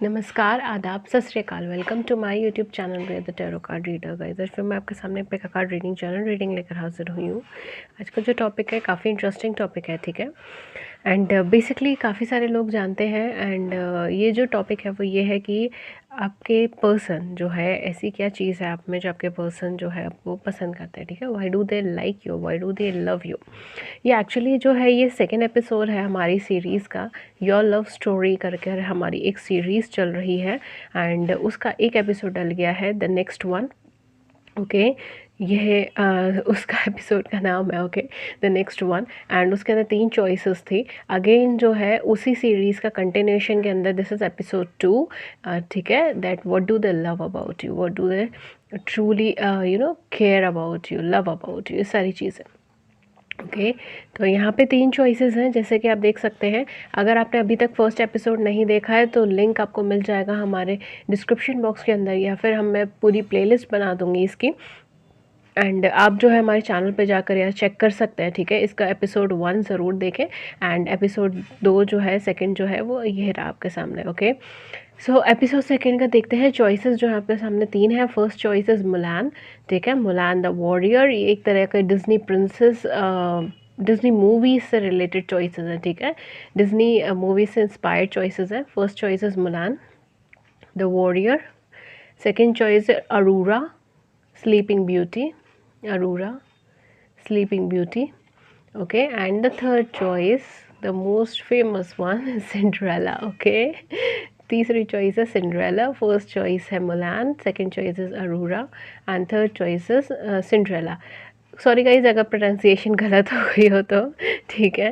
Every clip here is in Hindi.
नमस्कार, आदाब, सत श्री अकाल। Welcome to my YouTube channel way the tarot card reader guys. आज फिर मैं आपके सामने pick card reading channel reading लेकर हाजिर हुई हूँ। आज का जो टॉपिक है काफ़ी इंटरेस्टिंग टॉपिक है, ठीक है। एंड बेसिकली काफ़ी सारे लोग जानते हैं एंड ये जो टॉपिक है वो ये है कि आपके पर्सन जो है, ऐसी क्या चीज़ है आप में जो आपके पर्सन जो है आपको पसंद करते हैं, ठीक है। Why do they like you, why do they love you. ये एक्चुअली जो है ये सेकेंड एपिसोड है हमारी सीरीज़ का। योर लव स्टोरी करके हमारी एक सीरीज़ चल रही है एंड उसका एक एपिसोड डल गया है, द नेक्स्ट वन। ओके, यह उसका एपिसोड का नाम है, okay, the next one. And उसके अंदर 3 चॉइसेस थी। अगेन जो है उसी सीरीज़ का कंटिन्यूशन के अंदर दिस इज़ एपिसोड 2, ठीक है। That what do they love about you, what do they truly care about you, love about you, ये सारी चीज़ें। ओके, तो यहाँ पे 3 चॉइसेस हैं जैसे कि आप देख सकते हैं। अगर आपने अभी तक फर्स्ट एपिसोड नहीं देखा है तो लिंक आपको मिल जाएगा हमारे डिस्क्रिप्शन बॉक्स के अंदर, या फिर मैं पूरी प्लेलिस्ट बना दूँगी इसकी। एंड आप जो है हमारे चैनल पे जाकर यहाँ चेक कर सकते हैं, ठीक है। इसका एपिसोड 1 ज़रूर देखें एंड एपिसोड 2 जो है, सेकंड जो है वो ये रहा आपके सामने। ओके, सो एपिसोड सेकंड का देखते हैं। चॉइसेस जो है आपके सामने 3 है। फर्स्ट चॉइस इज़ मुलान, ठीक है। मुलान द वॉरियर, ये एक तरह का डिज्नी प्रिंसेस, डिज्नी मूवीज से रिलेटेड चॉइसेस हैं, ठीक है। डिज्नी मूवी से इंस्पायर्ड चॉइसेस हैं। First choice is Mulan the warrior. Second choice Arora sleeping beauty, Arora sleeping beauty, okay. And the third choice, the most famous one, is Cinderella, okay. तीसरी चॉइस है सिंड्रेला, फर्स्ट चॉइस है Mulan, second choice is Arora and third choice is Cinderella. Sorry guys अगर प्रोनाउंसिएशन गलत हो गई हो तो, ठीक है।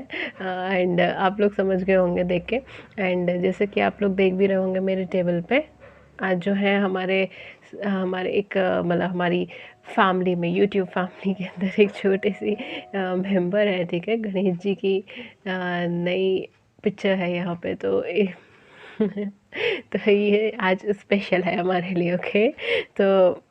एंड आप लोग समझ गए होंगे देख के। एंड जैसे कि आप लोग देख भी रहे होंगे मेरे टेबल पे, आज जो है हमारे हमारे एक मतलब हमारी फैमिली में, यूट्यूब फैमिली के अंदर एक छोटी सी मेंबर है, ठीक है। गणेश जी की नई पिक्चर है यहाँ पे, तो तो ये आज स्पेशल है हमारे लिए, ओके। तो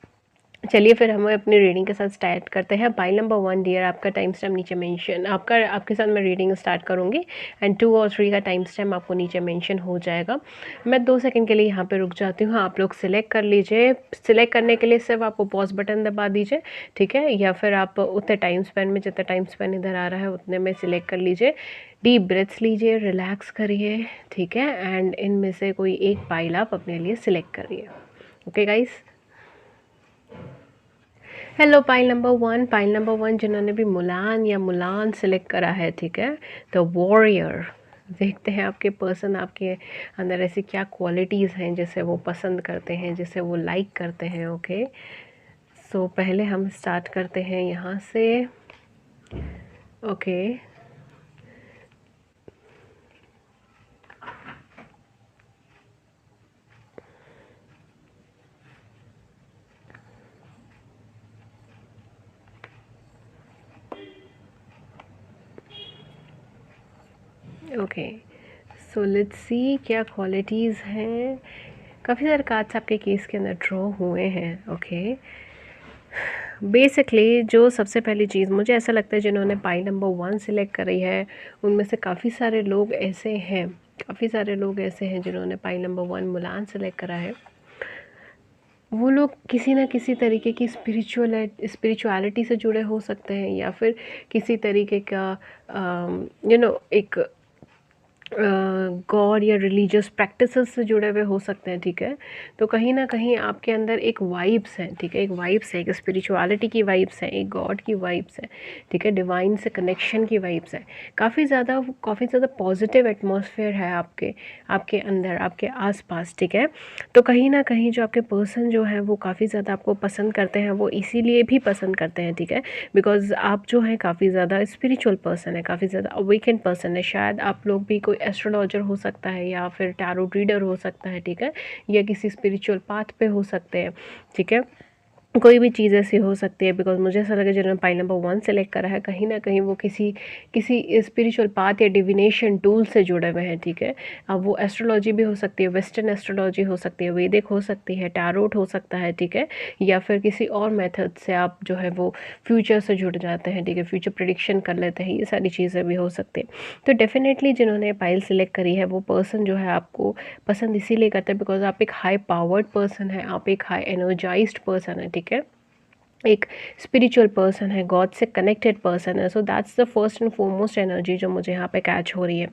चलिए फिर हम अपनी रीडिंग के साथ स्टार्ट करते हैं। पाइल नंबर 1 डियर, आपका टाइम स्टैम्प नीचे मेंशन, आपके साथ मैं रीडिंग स्टार्ट करूँगी एंड 2 और 3 का टाइम स्टैम्प आपको नीचे मेंशन हो जाएगा। मैं 2 सेकंड के लिए यहाँ पे रुक जाती हूँ, आप लोग सिलेक्ट कर लीजिए। सिलेक्ट करने के लिए सिर्फ आपको पॉज बटन दबा दीजिए, ठीक है, या फिर आप उतने टाइम स्पेन में, जितना टाइम स्पेन इधर आ रहा है उतने में सिलेक्ट कर लीजिए। डीप ब्रेथ्स लीजिए, रिलैक्स करिए, ठीक है। एंड इनमें से कोई एक पाइल आप अपने लिए सिलेक्ट करिए, okay guys. Hello pile number one जिन्होंने भी मुलान या मुलान सिलेक्ट करा है, ठीक है। द वॉरियर, देखते हैं आपके पर्सन, आपके अंदर ऐसी क्या क्वालिटीज़ हैं जिसे वो पसंद करते हैं, जिसे वो लाइक करते हैं, ओके। सो पहले हम स्टार्ट करते हैं यहाँ से, okay. Okay, so let's see क्या क्वालिटीज़ हैं। काफ़ी सारे कार्ड्स आपके केस के अंदर ड्रॉ हुए हैं, ओके। बेसिकली जो सबसे पहली चीज़ मुझे ऐसा लगता है, जिन्होंने पाई नंबर 1 सिलेक्ट करी है उनमें से काफ़ी सारे लोग ऐसे हैं, जिन्होंने पाई नंबर 1 मुलान सेलेक्ट करा है। वो लोग किसी ना किसी तरीके की स्पिरिचुअलिटी से जुड़े हो सकते हैं, या फिर किसी तरीके का एक गॉड या रिलीजियस प्रैक्टिसेस से जुड़े हुए हो सकते हैं, ठीक है। तो कहीं ना कहीं आपके अंदर एक वाइब्स हैं, ठीक है, एक वाइब्स है, एक स्पिरिचुअलिटी की वाइब्स है, एक गॉड की वाइब्स है, ठीक है, डिवाइन से कनेक्शन की वाइब्स है। काफ़ी ज़्यादा पॉजिटिव एटमॉस्फेयर है आपके आपके अंदर, आपके आसपास, ठीक है। तो कहीं ना कहीं जो आपके पर्सन जो है वो काफ़ी ज़्यादा आपको पसंद करते हैं, वो इसीलिए भी पसंद करते हैं, ठीक है, बिकॉज आप जो है काफ़ी ज़्यादा स्पिरिचुअल पर्सन है, काफ़ी ज़्यादा अवेकेंड पर्सन है। शायद आप लोग भी कोई एस्ट्रोलॉजर हो सकता है, या फिर टैरो रीडर हो सकता है, ठीक है, या किसी स्पिरिचुअल पाथ पे हो सकते हैं, ठीक है, कोई भी चीज़ ऐसी हो सकती है, बिकॉज़ मुझे ऐसा लगा जिन्होंने पाइल नंबर 1 सेलेक्ट करा है कहीं न कहीं वो किसी किसी स्पिरिचुअल पाथ या डिविनेशन टूल से जुड़े हुए हैं, ठीक है। अब वो एस्ट्रोलॉजी भी हो सकती है, वेस्टर्न एस्ट्रोलॉजी हो सकती है, वैदिक हो सकती है, टैरोट हो सकता है, ठीक है। या फिर किसी और मेथड से आप जो है वो फ्यूचर से जुड़ जाते हैं, ठीक है, फ्यूचर प्रेडिक्शन कर लेते हैं, ये सारी चीज़ें भी हो सकती हैं। तो डेफ़िनेटली जिन्होंने पाइल सेलेक्ट करी है वो पर्सन जो है आपको पसंद इसीलिए करता है बिकॉज़ आप एक हाई पावर्ड पर्सन हैं, आप एक हाई एनर्जाइज्ड पर्सन हैं, ठीक है। एक स्पिरिचुअल पर्सन है, गॉड से कनेक्टेड पर्सन है। So that's the first and foremost energy जो मुझे यहाँ पे कैच हो रही है।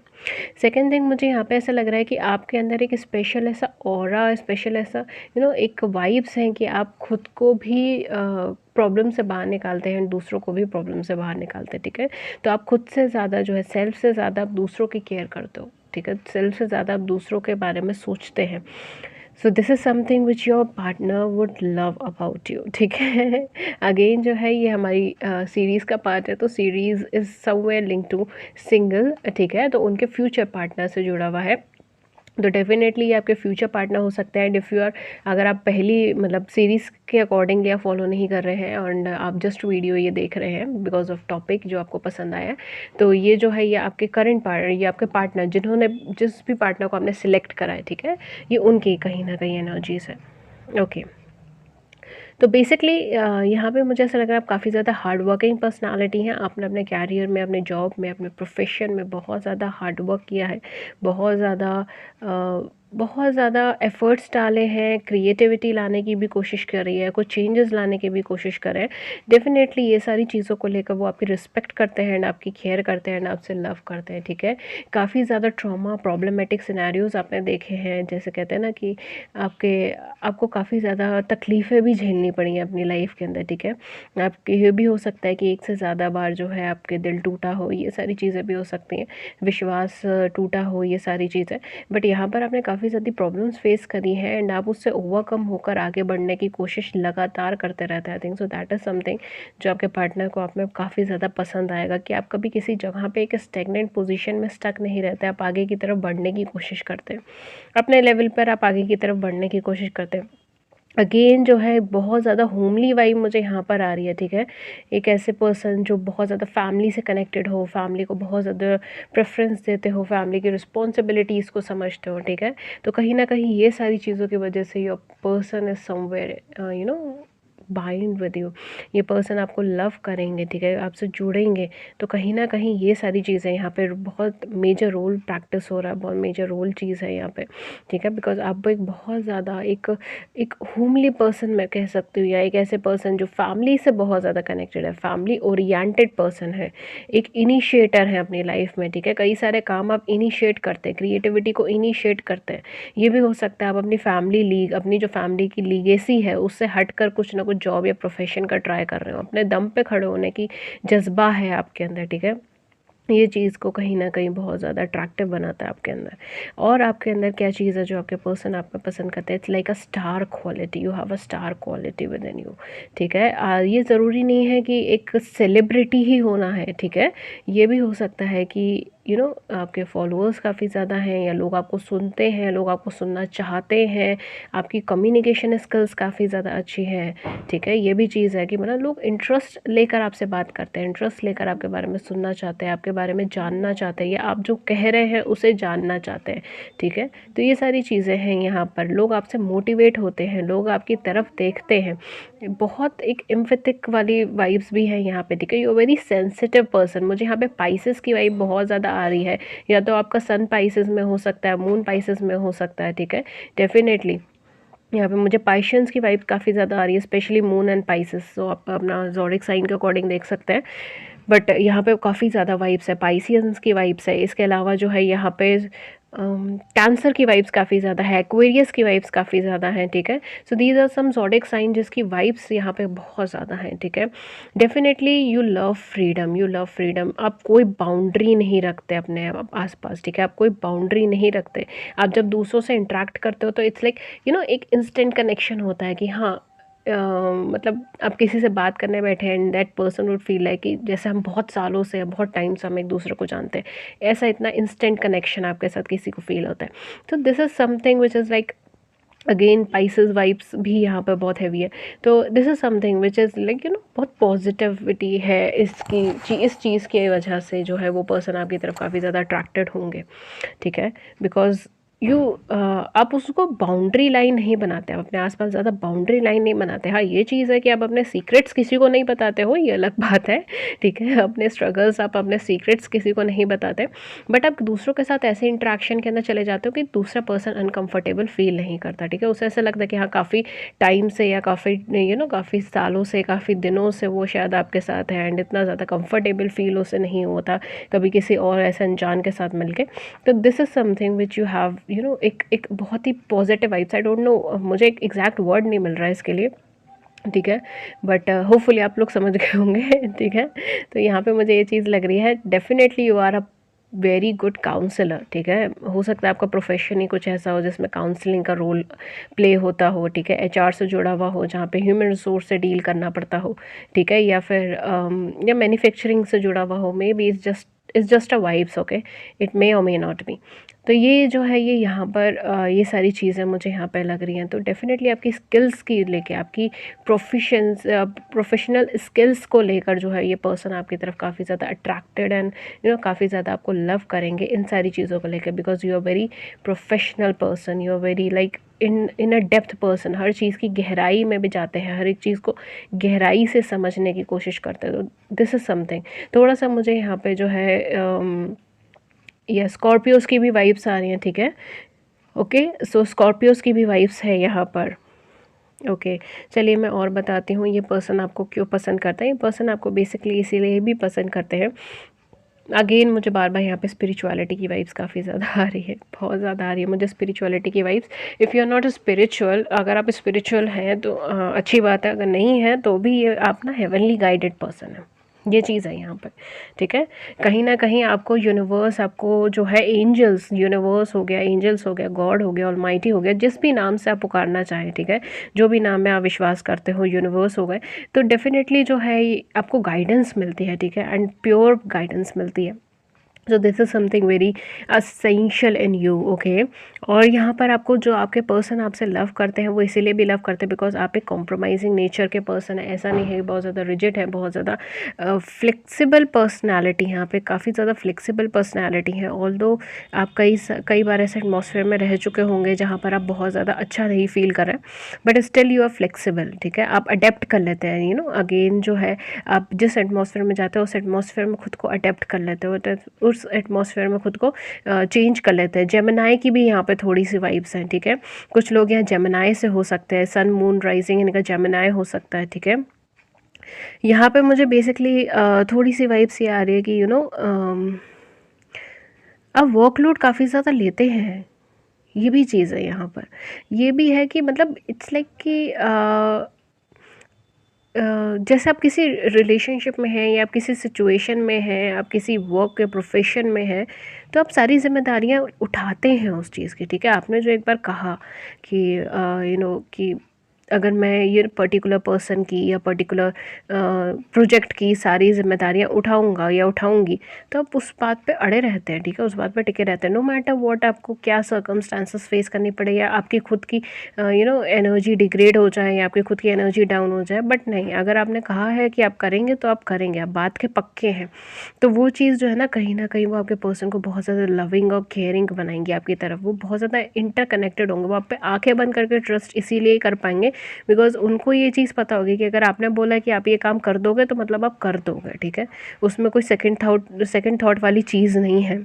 सेकेंड थिंग, मुझे यहाँ पे ऐसा लग रहा है कि आपके अंदर एक स्पेशल ऐसा ऑरा, स्पेशल ऐसा एक वाइब्स हैं कि आप खुद को भी प्रॉब्लम से बाहर निकालते हैं, दूसरों को भी प्रॉब्लम से बाहर निकालते हैं, ठीक है। तो आप खुद से ज़्यादा जो है, सेल्फ से ज़्यादा आप दूसरों की केयर करते हो, ठीक है। सेल्फ से ज़्यादा आप दूसरों के बारे में सोचते हैं। So this is something which your partner would love about you, ठीक है। अगेन जो है ये हमारी सीरीज़ का पार्ट है, तो series is somewhere link to single, ठीक है। तो उनके फ्यूचर पार्टनर से जुड़ा हुआ है, तो डेफिनेटली ये आपके फ्यूचर पार्टनर हो सकता है। इफ़ यू आर, अगर आप पहली मतलब सीरीज़ के अकॉर्डिंगली आप फॉलो नहीं कर रहे हैं और आप जस्ट वीडियो ये देख रहे हैं बिकॉज ऑफ टॉपिक जो आपको पसंद आया है, तो ये जो है ये आपके करंट पार्टनर, ये आपके पार्टनर जिन्होंने, जिस भी पार्टनर को आपने सिलेक्ट करा है, ठीक है, ये उनकी कहीं ना कहीं एनर्जीज है। ओके, तो बेसिकली यहाँ पे मुझे ऐसा लग रहा है आप काफ़ी ज़्यादा हार्ड वर्किंग पर्सनालिटी हैं। आपने अपने कैरियर में, अपने जॉब में, अपने प्रोफेशन में बहुत ज़्यादा हार्ड वर्क किया है, बहुत ज़्यादा बहुत ज़्यादा एफ़र्ट्स डाले हैं, क्रिएटिविटी लाने की भी कोशिश कर रही है, कुछ चेंजेस लाने की भी कोशिश कर रहे हैं। डेफ़िनेटली ये सारी चीज़ों को लेकर वो आपकी रिस्पेक्ट करते हैं एंड आपकी केयर करते हैं एंड आपसे लव करते हैं, ठीक है। काफ़ी ज़्यादा ट्रॉमा, प्रॉब्लमेटिक सिनेरियोज़ आपने देखे हैं, जैसे कहते हैं ना कि आपको काफ़ी ज़्यादा तकलीफ़ें भी झेलनी पड़ी हैं अपनी लाइफ के अंदर, ठीक है। आपके ये भी हो सकता है कि एक से ज़्यादा बार जो है आपके दिल टूटा हो, ये सारी चीज़ें भी हो सकती हैं, विश्वास टूटा हो, ये सारी चीज़ें। बट यहाँ पर आपने काफ़ी ज़्यादा प्रॉब्लम्स फेस करी हैं एंड आप उससे ओवरकम होकर आगे बढ़ने की कोशिश लगातार करते रहते हैं। I think so that is something जो आपके पार्टनर को आप में काफ़ी ज़्यादा पसंद आएगा, कि आप कभी किसी जगह पे एक स्टेगनेंट पोजीशन में स्टक नहीं रहते, आप आगे की तरफ बढ़ने की कोशिश करते हैं, अपने लेवल पर आप आगे की तरफ बढ़ने की कोशिश करते हैं। अगेन जो है बहुत ज़्यादा होमली वाइब मुझे यहाँ पर आ रही है, ठीक है। एक ऐसे पर्सन जो बहुत ज़्यादा फैमिली से कनेक्टेड हो, फैमिली को बहुत ज़्यादा प्रेफरेंस देते हो, फैमिली की रिस्पॉन्सिबिलिटीज़ को समझते हो, ठीक है। तो कहीं ना कहीं ये सारी चीज़ों की वजह से your person is somewhere bind with you, ये पर्सन आपको लव करेंगे, ठीक है, आपसे जुड़ेंगे। तो कहीं ना कहीं ये सारी चीज़ें यहाँ पे बहुत मेजर रोल प्रैक्टिस हो रहा है, बहुत मेजर रोल चीज़ है यहाँ पे, ठीक है। बिकॉज आप एक बहुत ज़्यादा एक एक होमली पर्सन मैं कह सकती हूँ, या एक ऐसे पर्सन जो फैमिली से बहुत ज़्यादा कनेक्टेड है, फैमिली ओरिएंटेड पर्सन है, एक इनिशिएटर है अपनी लाइफ में, ठीक है। कई सारे काम आप इनिशिएट करते हैं, क्रिएटिविटी को इनिशिएट करते हैं। ये भी हो सकता है आप अपनी फैमिली लीग, अपनी जो फैमिली की लीगेसी है उससे हटकर कुछ ना कुछ जॉब या प्रोफेशन का ट्राई कर रहे हो, अपने दम पे खड़े होने की जज्बा है आपके अंदर, ठीक है। ये चीज़ को कहीं ना कहीं बहुत ज़्यादा अट्रैक्टिव बनाता है आपके अंदर। और आपके अंदर क्या चीज़ है जो आपके पर्सन आप में पसंद करते हैं? It's like a star quality, you have a star quality with in you, ठीक है। ये ज़रूरी नहीं है कि एक सेलिब्रिटी ही होना है, ठीक है। ये भी हो सकता है कि आपके फॉलोअर्स काफ़ी ज़्यादा हैं, या लोग आपको सुनते हैं, लोग आपको सुनना चाहते हैं, आपकी कम्युनिकेशन स्किल्स काफ़ी ज़्यादा अच्छी है, ठीक है। ये भी चीज़ है कि मतलब लोग इंटरेस्ट लेकर आपसे बात करते हैं, इंटरेस्ट लेकर आपके बारे में सुनना चाहते हैं, आपके बारे में जानना चाहते हैं, या आप जो कह रहे हैं उसे जानना चाहते हैं, ठीक है। तो ये सारी चीज़ें हैं यहाँ पर, लोग आपसे मोटिवेट होते हैं, लोग आपकी तरफ देखते हैं, बहुत एक एम्फेथिक वाली वाइब्स भी है यहाँ पे, ठीक है। यू वेरी सेंसिटिव पर्सन, मुझे यहाँ पे पाइसेस की वाइब बहुत ज़्यादा आ रही है, या तो आपका सन पाइसेस में हो सकता है, मून पाइसेस में हो सकता है, ठीक है। डेफिनेटली यहाँ पे मुझे पाइशंस की वाइब काफ़ी ज़्यादा आ रही है, स्पेशली मून एंड पाइसेस, तो आप अपना ज़ोडिक साइन के अकॉर्डिंग देख सकते हैं। बट यहाँ पे काफ़ी ज़्यादा वाइब्स है, पाइसियंस की वाइब्स है। इसके अलावा जो है यहाँ पे कैंसर की वाइब्स काफ़ी ज़्यादा है, एक्वेरियस की वाइब्स काफ़ी ज़्यादा हैं, ठीक है। So these are some zodiac sign जिसकी वाइब्स यहाँ पे बहुत ज़्यादा हैं, ठीक है। Definitely you love freedom, you love freedom. आप कोई बाउंड्री नहीं रखते अपने आसपास, ठीक है, आप कोई बाउंड्री नहीं रखते। आप जब दूसरों से इंटरेक्ट करते हो तो इट्स लाइक एक इंस्टेंट कनेक्शन होता है कि हाँ, मतलब आप किसी से बात करने बैठे and that person would feel like कि जैसे हम बहुत सालों से, बहुत टाइम से हम एक दूसरे को जानते हैं, ऐसा इतना इंस्टेंट कनेक्शन आपके साथ किसी को फील होता है। तो this is something which is like again Pisces vibes भी यहाँ पर बहुत हैवी है। तो this is something which is like बहुत पॉजिटिविटी है इस चीज़ की वजह से जो है वो पर्सन आपकी तरफ काफ़ी ज़्यादा अट्रैक्टेड होंगे, ठीक है। बिकॉज यू आप उसको बाउंड्री लाइन नहीं बनाते, आप अपने आसपास ज़्यादा बाउंड्री लाइन नहीं बनाते। हाँ, ये चीज़ है कि आप अपने सीक्रेट्स किसी को नहीं बताते हो, ये अलग बात है, ठीक है। अपने स्ट्रगल्स, आप अपने सीक्रेट्स किसी को नहीं बताते, बट आप दूसरों के साथ ऐसे इंटरेक्शन के अंदर चले जाते हो कि दूसरा पर्सन अनकंफर्टेबल फील नहीं करता, ठीक है। उसे ऐसा लगता है कि हाँ, काफ़ी टाइम से या काफ़ी काफ़ी सालों से, काफ़ी दिनों से वो शायद आपके साथ है, एंड इतना ज़्यादा कंफर्टेबल फील उसे नहीं होता कभी किसी और ऐसे अनजान के साथ मिलके। तो this is something which you have एक बहुत ही positive vibes. I don't know, मुझे एक एग्जैक्ट वर्ड नहीं मिल रहा है इसके लिए, ठीक है, बट होपफुली आप लोग समझ गए होंगे, ठीक है। तो यहाँ पे मुझे ये चीज़ लग रही है, definitely you are a very good counsellor, ठीक है। हो सकता है आपका प्रोफेशन ही कुछ ऐसा हो जिसमें काउंसलिंग का रोल प्ले होता हो, ठीक है। एचआर से जुड़ा हुआ हो, जहाँ पे ह्यूमन रिसोर्स से डील करना पड़ता हो, ठीक है, या फिर या मैन्युफैक्चरिंग से जुड़ा हुआ हो। May be it's just a vibes, okay, it may और मे नॉट बी। तो ये जो है ये यहाँ पर ये सारी चीज़ें मुझे यहाँ पर लग रही हैं। तो डेफिनेटली आपकी स्किल्स की लेके, आपकी प्रोफेशनल स्किल्स को लेकर जो है ये पर्सन आपकी तरफ काफ़ी ज़्यादा अट्रैक्टेड एंड काफ़ी ज़्यादा आपको लव करेंगे इन सारी चीज़ों को लेकर। Because you are very professional person, you are very like in a depth person, हर चीज़ की गहराई में भी जाते हैं, हर एक चीज़ को गहराई से समझने की कोशिश करते हैं। तो दिस इज़ समथिंग। थोड़ा सा मुझे यहाँ पे जो है या स्कॉर्पियोज़ की भी वाइब्स आ रही हैं, ठीक है। ओके, सो स्कॉर्पियोज़ की भी वाइब्स है यहाँ पर। ओके, चलिए मैं और बताती हूँ ये पर्सन आपको क्यों पसंद करता है। ये पर्सन आपको बेसिकली इसीलिए भी पसंद करते हैं, अगेन मुझे बार बार यहाँ पे स्पिरिचुअलिटी की वाइब्स काफ़ी ज़्यादा आ रही है, बहुत ज़्यादा आ रही है मुझे स्पिरिचुअलिटी की vibes. If you are not spiritual, अगर आप स्पिरिचुअल हैं तो अच्छी बात है, अगर नहीं है तो भी ये आप ना हेवनली गाइडेड पर्सन है, ये चीज़ है यहाँ पर, ठीक है। कहीं ना कहीं आपको यूनिवर्स, आपको जो है एंजल्स, यूनिवर्स हो गया, एंजल्स हो गया, गॉड हो गया, ऑलमाइटी हो गया, जिस भी नाम से आप पुकारना चाहें, ठीक है, जो भी नाम में आप विश्वास करते हो, यूनिवर्स हो गए, तो डेफिनेटली जो है आपको गाइडेंस मिलती है, ठीक है, एंड प्योर गाइडेंस मिलती है। So this is something very essential in you, okay. और यहाँ पर आपको जो आपके पर्सन आपसे लव करते हैं वो इसीलिए भी लव करते हैं बिकॉज आप एक कॉम्प्रोमाइजिंग नेचर के पर्सन है। ऐसा नहीं है बहुत ज़्यादा रिजिड है, बहुत ज़्यादा फ्लेक्सिबल पर्सनैलिटी, यहाँ पे काफ़ी ज़्यादा फ्लेक्सिबल पर्सनैलिटी है। ऑल्दो आप कई बार ऐसे एटमॉस्फेयर में रह चुके होंगे जहाँ पर आप बहुत ज़्यादा अच्छा नहीं फील कर रहे हैं, but still you are flexible, ठीक है। आप अडेप्ट कर लेते हैं, अगेन जो है आप जिस एटमॉस्फेयर में जाते हो उस एटमॉस्फेयर में खुद को अडेप्ट कर लेते हो, तो उस एटमॉस्फेयर में खुद को चेंज कर लेते हैं। जेमिनाई की भी यहाँ पे थोड़ी सी वाइब्स हैं, ठीक है। कुछ लोग यहाँ जेमिनाई से हो सकते हैं, सन मून राइजिंग इनका जेमिनाई हो सकता है, ठीक है। यहाँ पे मुझे बेसिकली थोड़ी सी वाइब्स ये आ रही है कि अब वर्कलोड काफ़ी ज़्यादा लेते हैं, ये भी चीज़ है यहाँ पर। ये भी है कि मतलब इट्स लाइक कि जैसे आप किसी रिलेशनशिप में हैं या आप किसी सिचुएशन में हैं, आप किसी वर्क के प्रोफेशन में हैं, तो आप सारी जिम्मेदारियां उठाते हैं उस चीज़ की, ठीक है। आपने जो एक बार कहा कि कि अगर मैं ये पर्टिकुलर पर्सन की या पर्टिकुलर प्रोजेक्ट की सारी जिम्मेदारियां उठाऊंगा या उठाऊंगी, तो आप उस बात पे अड़े रहते हैं, ठीक है, उस बात पे टिके रहते हैं, नो मैटर व्हाट आपको क्या सर्कमस्टांसेस फेस करनी पड़े या आपकी खुद की एनर्जी डिग्रेड हो जाए या आपकी खुद की एनर्जी डाउन हो जाए, बट नहीं, अगर आपने कहा है कि आप करेंगे तो आप करेंगे, आप बात के पक्के हैं, तो वो चीज़ जो है ना कहीं वो आपके पर्सन को बहुत ज़्यादा लविंग और केयरिंग बनाएंगे आपकी तरफ। वो बहुत ज़्यादा इंटरकनेक्टेड होंगे, वो आप पे आंखें बंद करके ट्रस्ट इसीलिए कर पाएंगे बिकॉज उनको ये चीज़ पता होगी कि अगर आपने बोला कि आप ये काम कर दोगे तो मतलब आप कर दोगे, ठीक है। उसमें कोई सेकंड थॉट वाली चीज़ नहीं है,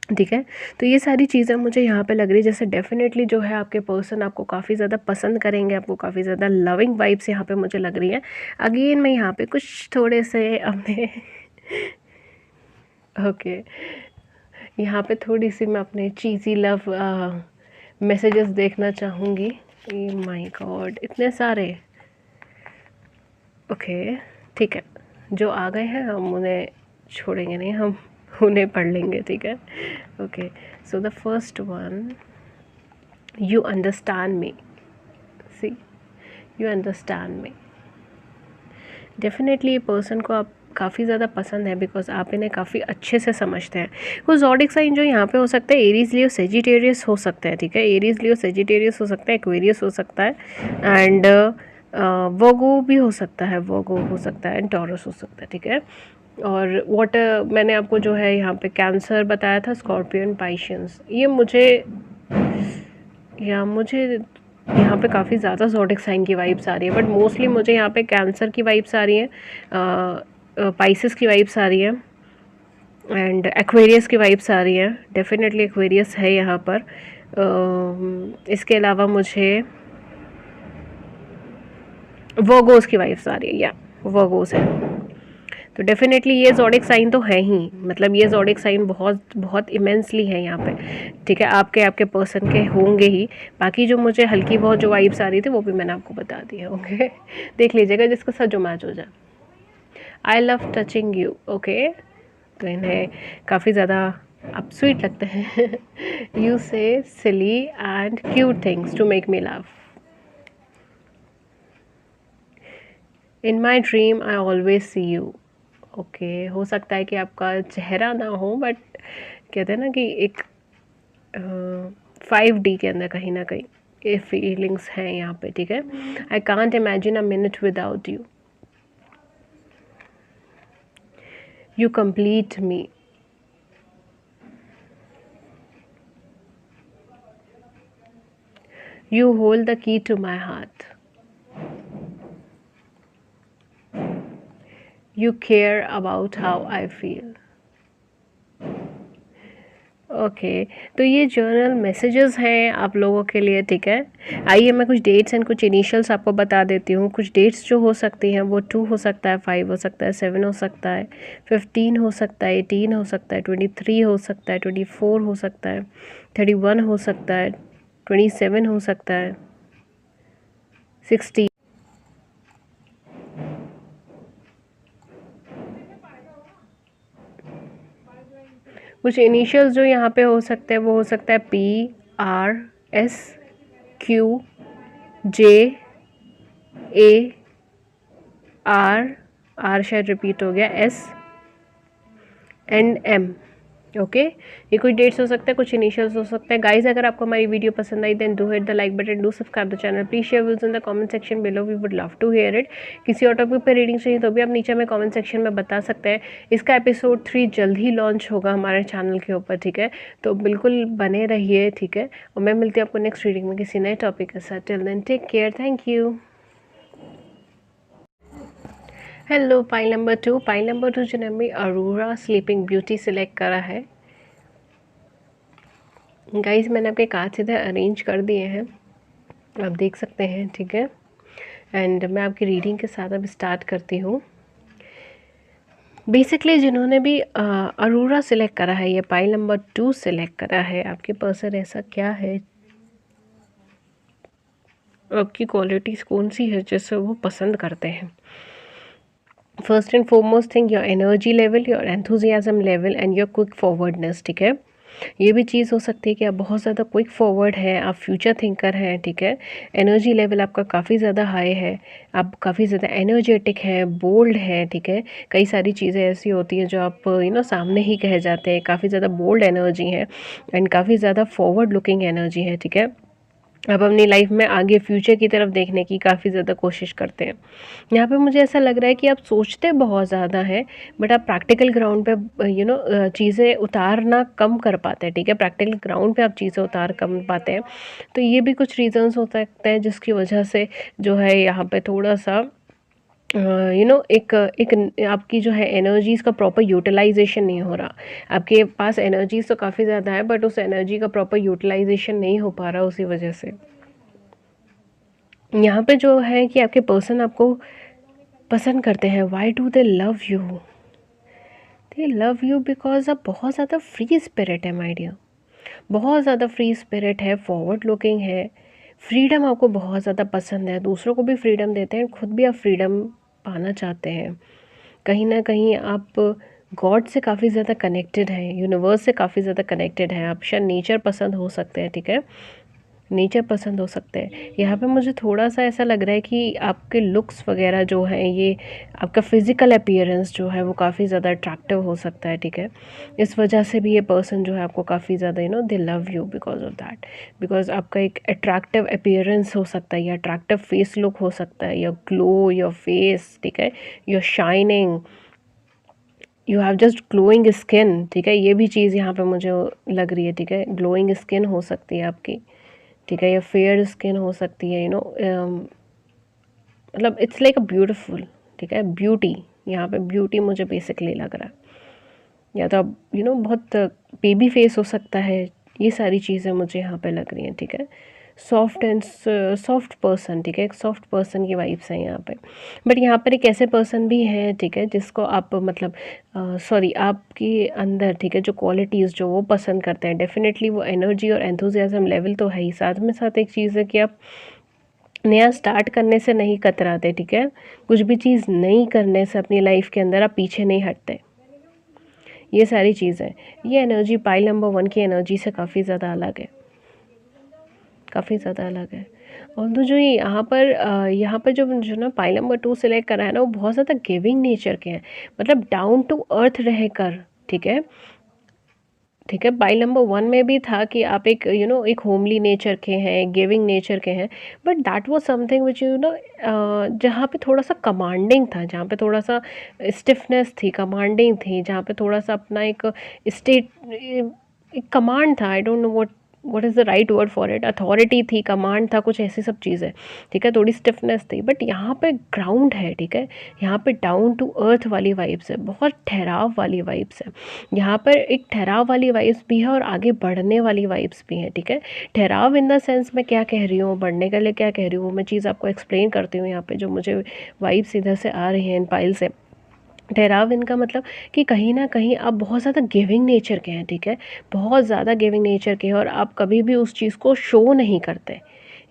ठीक है। तो ये सारी चीज़ें मुझे यहाँ पे लग रही है जैसे डेफिनेटली जो है आपके पर्सन आपको काफ़ी ज़्यादा पसंद करेंगे, आपको काफ़ी ज़्यादा लविंग वाइब्स यहाँ पे मुझे लग रही है। अगेन मैं यहाँ पे कुछ थोड़े से अपने ओके यहाँ पे थोड़ी सी मैं अपने चीज़ी लव मैसेजेस देखना चाहूँगी। माय गॉड, इतने सारे। ओके, ठीक है, जो आ गए हैं हम उन्हें छोड़ेंगे नहीं, हम उन्हें पढ़ लेंगे, ठीक है। Okay, so the first one, you understand me, see, you understand me. Definitely ये पर्सन को आप काफ़ी ज़्यादा पसंद है, बिकॉज आप इन्हें काफ़ी अच्छे से समझते हैं। कुछ ज़ोडिक साइन जो यहाँ पे हो सकता है, एरीज लियो सेजिटेरियस हो सकता है, ठीक है, एरीज लियो सेजिटेरियस हो सकता है, एक्वेरियस हो सकता है, एंड वर्गो भी हो सकता है, वर्गो हो सकता है, एंड टॉरस हो सकता है, ठीक है। और वाटर मैंने आपको जो है यहाँ पे कैंसर बताया था, स्कॉर्पियन, पाइशियंस, ये मुझे यहाँ पे काफ़ी ज़्यादा ज़ोडिक साइन की वाइब्स आ रही है, बट मोस्टली मुझे यहाँ पे कैंसर की वाइब्स आ रही हैं, पाइसेस की वाइब्स आ रही हैं, एंड एक्वेरियस की वाइब्स आ रही हैं। डेफिनेटली एक्वेरियस है यहाँ पर। इसके अलावा मुझे वर्गोस की वाइब्स आ रही है, या वर्गोस है, तो डेफिनेटली ये ज़ोडिक साइन तो है ही, मतलब ये ज़ोडिक साइन बहुत बहुत इमेंसली है यहाँ पे, ठीक है। आपके पर्सन के होंगे ही। बाकी जो मुझे हल्की बहुत जो वाइब्स आ रही थी वो भी मैंने आपको बता दी है, ओके। देख लीजिएगा जिसका साथ जो मैच हो जाए। I love touching you, okay, तो इन्हें काफ़ी ज़्यादा आप स्वीट लगते हैं। You say silly and cute things to make me laugh. In my dream I always see you, okay. हो सकता है कि आपका चेहरा ना हो, बट कहते हैं ना कि एक 5D के अंदर कहीं ना कहीं ये फीलिंग्स हैं यहाँ पे, ठीक है। I can't imagine a minute without you, you complete me, you hold the key to my heart, you care about how I feel, okay. तो ये जर्नल मैसेजेस हैं आप लोगों के लिए, ठीक है। आइए मैं कुछ डेट्स एंड कुछ इनिशियल्स आपको बता देती हूँ। कुछ डेट्स जो हो सकती हैं वो 2 हो सकता है, 5 हो सकता है, 7 हो सकता है, 15 हो सकता है, 18 हो सकता है, 23 हो सकता है, 24 हो सकता है, 31 हो सकता है, 27 हो सकता है, 60। कुछ इनिशियल्स जो यहाँ पे हो सकते हैं वो हो सकता है PRSQJAR शायद रिपीट हो गया, SNM, ओके। ये कुछ डेट्स हो सकते हैं, कुछ इनिशियल्स हो सकते हैं। गाइज अगर आपको हमारी वीडियो पसंद आई then do hit the like button, do subscribe the channel, please share views in the comment section below, we would love to hear it. किसी और टॉपिक पर रीडिंग चाहिए तो भी आप नीचे में कमेंट सेक्शन में बता सकते हैं। इसका एपिसोड 3 जल्द ही लॉन्च होगा हमारे चैनल के ऊपर, ठीक है, तो बिल्कुल बने रहिए, ठीक है। और मैं मिलती हूँ आपको नेक्स्ट रीडिंग में किसी नए टॉपिक के साथ। Till then take care, thank you. Hello, pile number 2 जिन्होंने अरोरा स्लीपिंग ब्यूटी सिलेक्ट करा है। गाइस मैंने आपके कार्ड सीधे अरेंज कर दिए हैं, आप देख सकते हैं, ठीक है। एंड मैं आपकी रीडिंग के साथ अब स्टार्ट करती हूँ। बेसिकली जिन्होंने भी अरोरा सिलेक्ट करा है, ये पाइल नंबर 2 सिलेक्ट करा है, आपके पर्सन ऐसा क्या है, आपकी क्वालिटीज़ कौन सी है जिससे वो पसंद करते हैं। First and foremost thing, your energy level, your enthusiasm level and your quick forwardness, ठीक है। ये भी चीज़ हो सकती है कि आप बहुत ज़्यादा क्विक फॉरवर्ड हैं, आप फ्यूचर थिंकर हैं, ठीक है। एनर्जी लेवल आपका काफ़ी ज़्यादा हाई है, आप काफ़ी ज़्यादा एनर्जेटिक हैं, बोल्ड हैं, ठीक है। कई सारी चीज़ें ऐसी होती हैं जो आप सामने ही कह जाते हैं। काफ़ी ज़्यादा बोल्ड एनर्जी है एंड काफ़ी ज़्यादा फॉरवर्ड लुकिंग एनर्जी है, ठीक है। आप अपनी लाइफ में आगे फ्यूचर की तरफ देखने की काफ़ी ज़्यादा कोशिश करते हैं। यहाँ पे मुझे ऐसा लग रहा है कि आप सोचते बहुत ज़्यादा हैं, बट आप प्रैक्टिकल ग्राउंड पे चीज़ें उतारना कम कर पाते हैं, ठीक है। प्रैक्टिकल ग्राउंड पे आप चीज़ें उतार कम पाते हैं, तो ये भी कुछ रीजंस हो सकते हैं जिसकी वजह से जो है यहाँ पे थोड़ा सा एक आपकी जो है एनर्जीज़ का प्रॉपर यूटिलाइजेशन नहीं हो रहा। आपके पास एनर्जीज़ तो काफ़ी ज़्यादा है, बट उस एनर्जी का प्रॉपर यूटिलाइजेशन नहीं हो पा रहा, उसी वजह से यहाँ पे जो है कि आपके पर्सन आपको पसंद करते हैं। Why do they love you? They love you because आप बहुत ज़्यादा फ्री स्पिरिट है माय डियर, बहुत ज़्यादा फ्री स्पिरिट है, फॉरवर्ड लुकिंग है, फ्रीडम आपको बहुत ज़्यादा पसंद है, दूसरों को भी फ्रीडम देते हैं, खुद भी आप फ्रीडम पाना चाहते हैं। कहीं ना कहीं आप गॉड से काफ़ी ज़्यादा कनेक्टेड हैं, यूनिवर्स से काफ़ी ज़्यादा कनेक्टेड हैं, आप शायद नेचर पसंद हो सकते हैं, ठीक है। नेचर पसंद हो सकते हैं। यहाँ पे मुझे थोड़ा-सा ऐसा लग रहा है कि आपके लुक्स वगैरह जो हैं, ये आपका फ़िज़िकल अपीयरेंस जो है वो काफ़ी ज़्यादा अट्रैक्टिव हो सकता है, ठीक है? इस वजह से भी ये पर्सन जो है आपको काफ़ी ज़्यादा दे love you because of that. Because आपका एक अट्रैक्टिव अपीयरेंस हो सकता है या अट्रैक्टिव फेस लुक हो सकता है, योर ग्लो, योर फेस, ठीक है? Your shining, you have just glowing skin, ठीक है? ये भी चीज़ यहाँ पे मुझे लग रही है, ठीक है? ग्लोइंग स्किन हो सकती है आपकी, ठीक है? या फेयर स्किन हो सकती है, मतलब इट्स लाइक अ ब्यूटीफुल, ठीक है? ब्यूटी, यहाँ पे ब्यूटी मुझे बेसिकली लग रहा है। या तो आप बहुत बेबी फेस हो सकता है। ये सारी चीज़ें मुझे यहाँ पे लग रही हैं, ठीक है? सॉफ्ट पर्सन, ठीक है? एक सॉफ्ट पर्सन की वाइब्स हैं यहाँ पे। बट यहाँ पर एक ऐसे पर्सन भी हैं, ठीक है, जिसको आप मतलब सॉरी, आपके अंदर, ठीक है, जो क्वालिटीज़ जो वो पसंद करते हैं, डेफिनेटली वो एनर्जी और एंथुजियाज्म लेवल तो है ही। साथ में साथ एक चीज़ है कि आप नया स्टार्ट करने से नहीं कतराते, ठीक है? कुछ भी चीज़ नई करने से अपनी लाइफ के अंदर आप पीछे नहीं हटते। ये सारी चीज़ें, ये एनर्जी पाइल नंबर 1 की एनर्जी से काफ़ी ज़्यादा अलग है, काफ़ी ज़्यादा अलग है। और तो जो यहाँ पर जो जो ना पाइल नंबर 2 सिलेक्ट करा है ना, वो बहुत ज़्यादा गिविंग नेचर के हैं, मतलब डाउन टू अर्थ रहकर, ठीक है? ठीक है, पाइल नंबर 1 में भी था कि आप एक एक होमली नेचर के हैं, गिविंग नेचर के हैं, but that was something which जहाँ पे थोड़ा-सा कमांडिंग था, जहाँ पे थोड़ा-सा स्टिफनेस थी, कमांडिंग थी, जहाँ पे थोड़ा-सा अपना एक स्टेट एक कमांड था, आई don't know what is the right word for it, authority थी, कमांड था, कुछ ऐसी सब चीज़ें, ठीक है? थोड़ी स्टिफनेस थी, बट यहाँ पे ग्राउंड है, ठीक है? यहाँ पे डाउन टू अर्थ वाली वाइब्स है, बहुत ठहराव वाली वाइब्स है। यहाँ पर एक ठहराव वाली वाइब्स भी है और आगे बढ़ने वाली वाइब्स भी हैं, ठीक है? ठहराव इन द सेंस मैं क्या कह रही हूँ, बढ़ने के लिए क्या कह रही हूँ, वो मैं चीज़ आपको एक्सप्लेन करती हूँ यहाँ पे, जो मुझे वाइब्स इधर से आ रही हैं इन पाइल से। ठहराव इनका मतलब कि कहीं न कहीं आप बहुत ज़्यादा गिविंग नेचर के हैं, ठीक है? बहुत ज़्यादा गिविंग नेचर के हैं और आप कभी भी उस चीज़ को शो नहीं करते।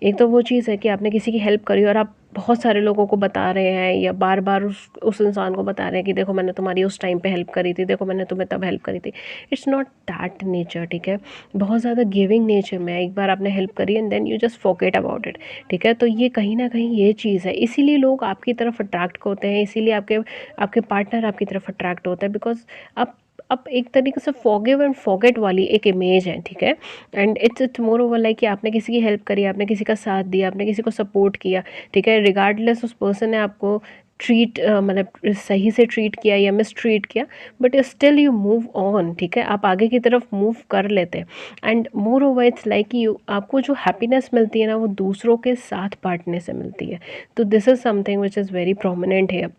एक तो वो चीज़ है कि आपने किसी की हेल्प करी और आप बहुत सारे लोगों को बता रहे हैं या बार-बार उस इंसान को बता रहे हैं कि देखो मैंने तुम्हारी उस टाइम पे हेल्प करी थी, देखो मैंने तुम्हें तब हेल्प करी थी। इट्स नॉट दैट नेचर, ठीक है? बहुत ज़्यादा गिविंग नेचर में है, एक बार आपने हेल्प करी and then you just forget about it, ठीक है? तो ये कहीं न कहीं ये चीज़ है, इसीलिए लोग आपकी तरफ अट्रैक्ट होते हैं, इसीलिए आपके आपके पार्टनर आपकी तरफ अट्रैक्ट होता है, बिकॉज़ आप एक तरीके से फॉरगिव एंड फॉरगेट वाली एक इमेज है, ठीक है? And it's more over like कि आपने किसी की हेल्प करी, आपने किसी का साथ दिया, आपने किसी को सपोर्ट किया, ठीक है? रिगार्डलेस उस पर्सन ने आपको मतलब सही से ट्रीट किया या मिसट्रीट किया, but still you move on, ठीक है? आप आगे की तरफ मूव कर लेते हैं। And more over it's like you आपको जो हैप्पीनेस मिलती है ना, वो दूसरों के साथ बाँटने से मिलती है। तो this is something which is very prominent here.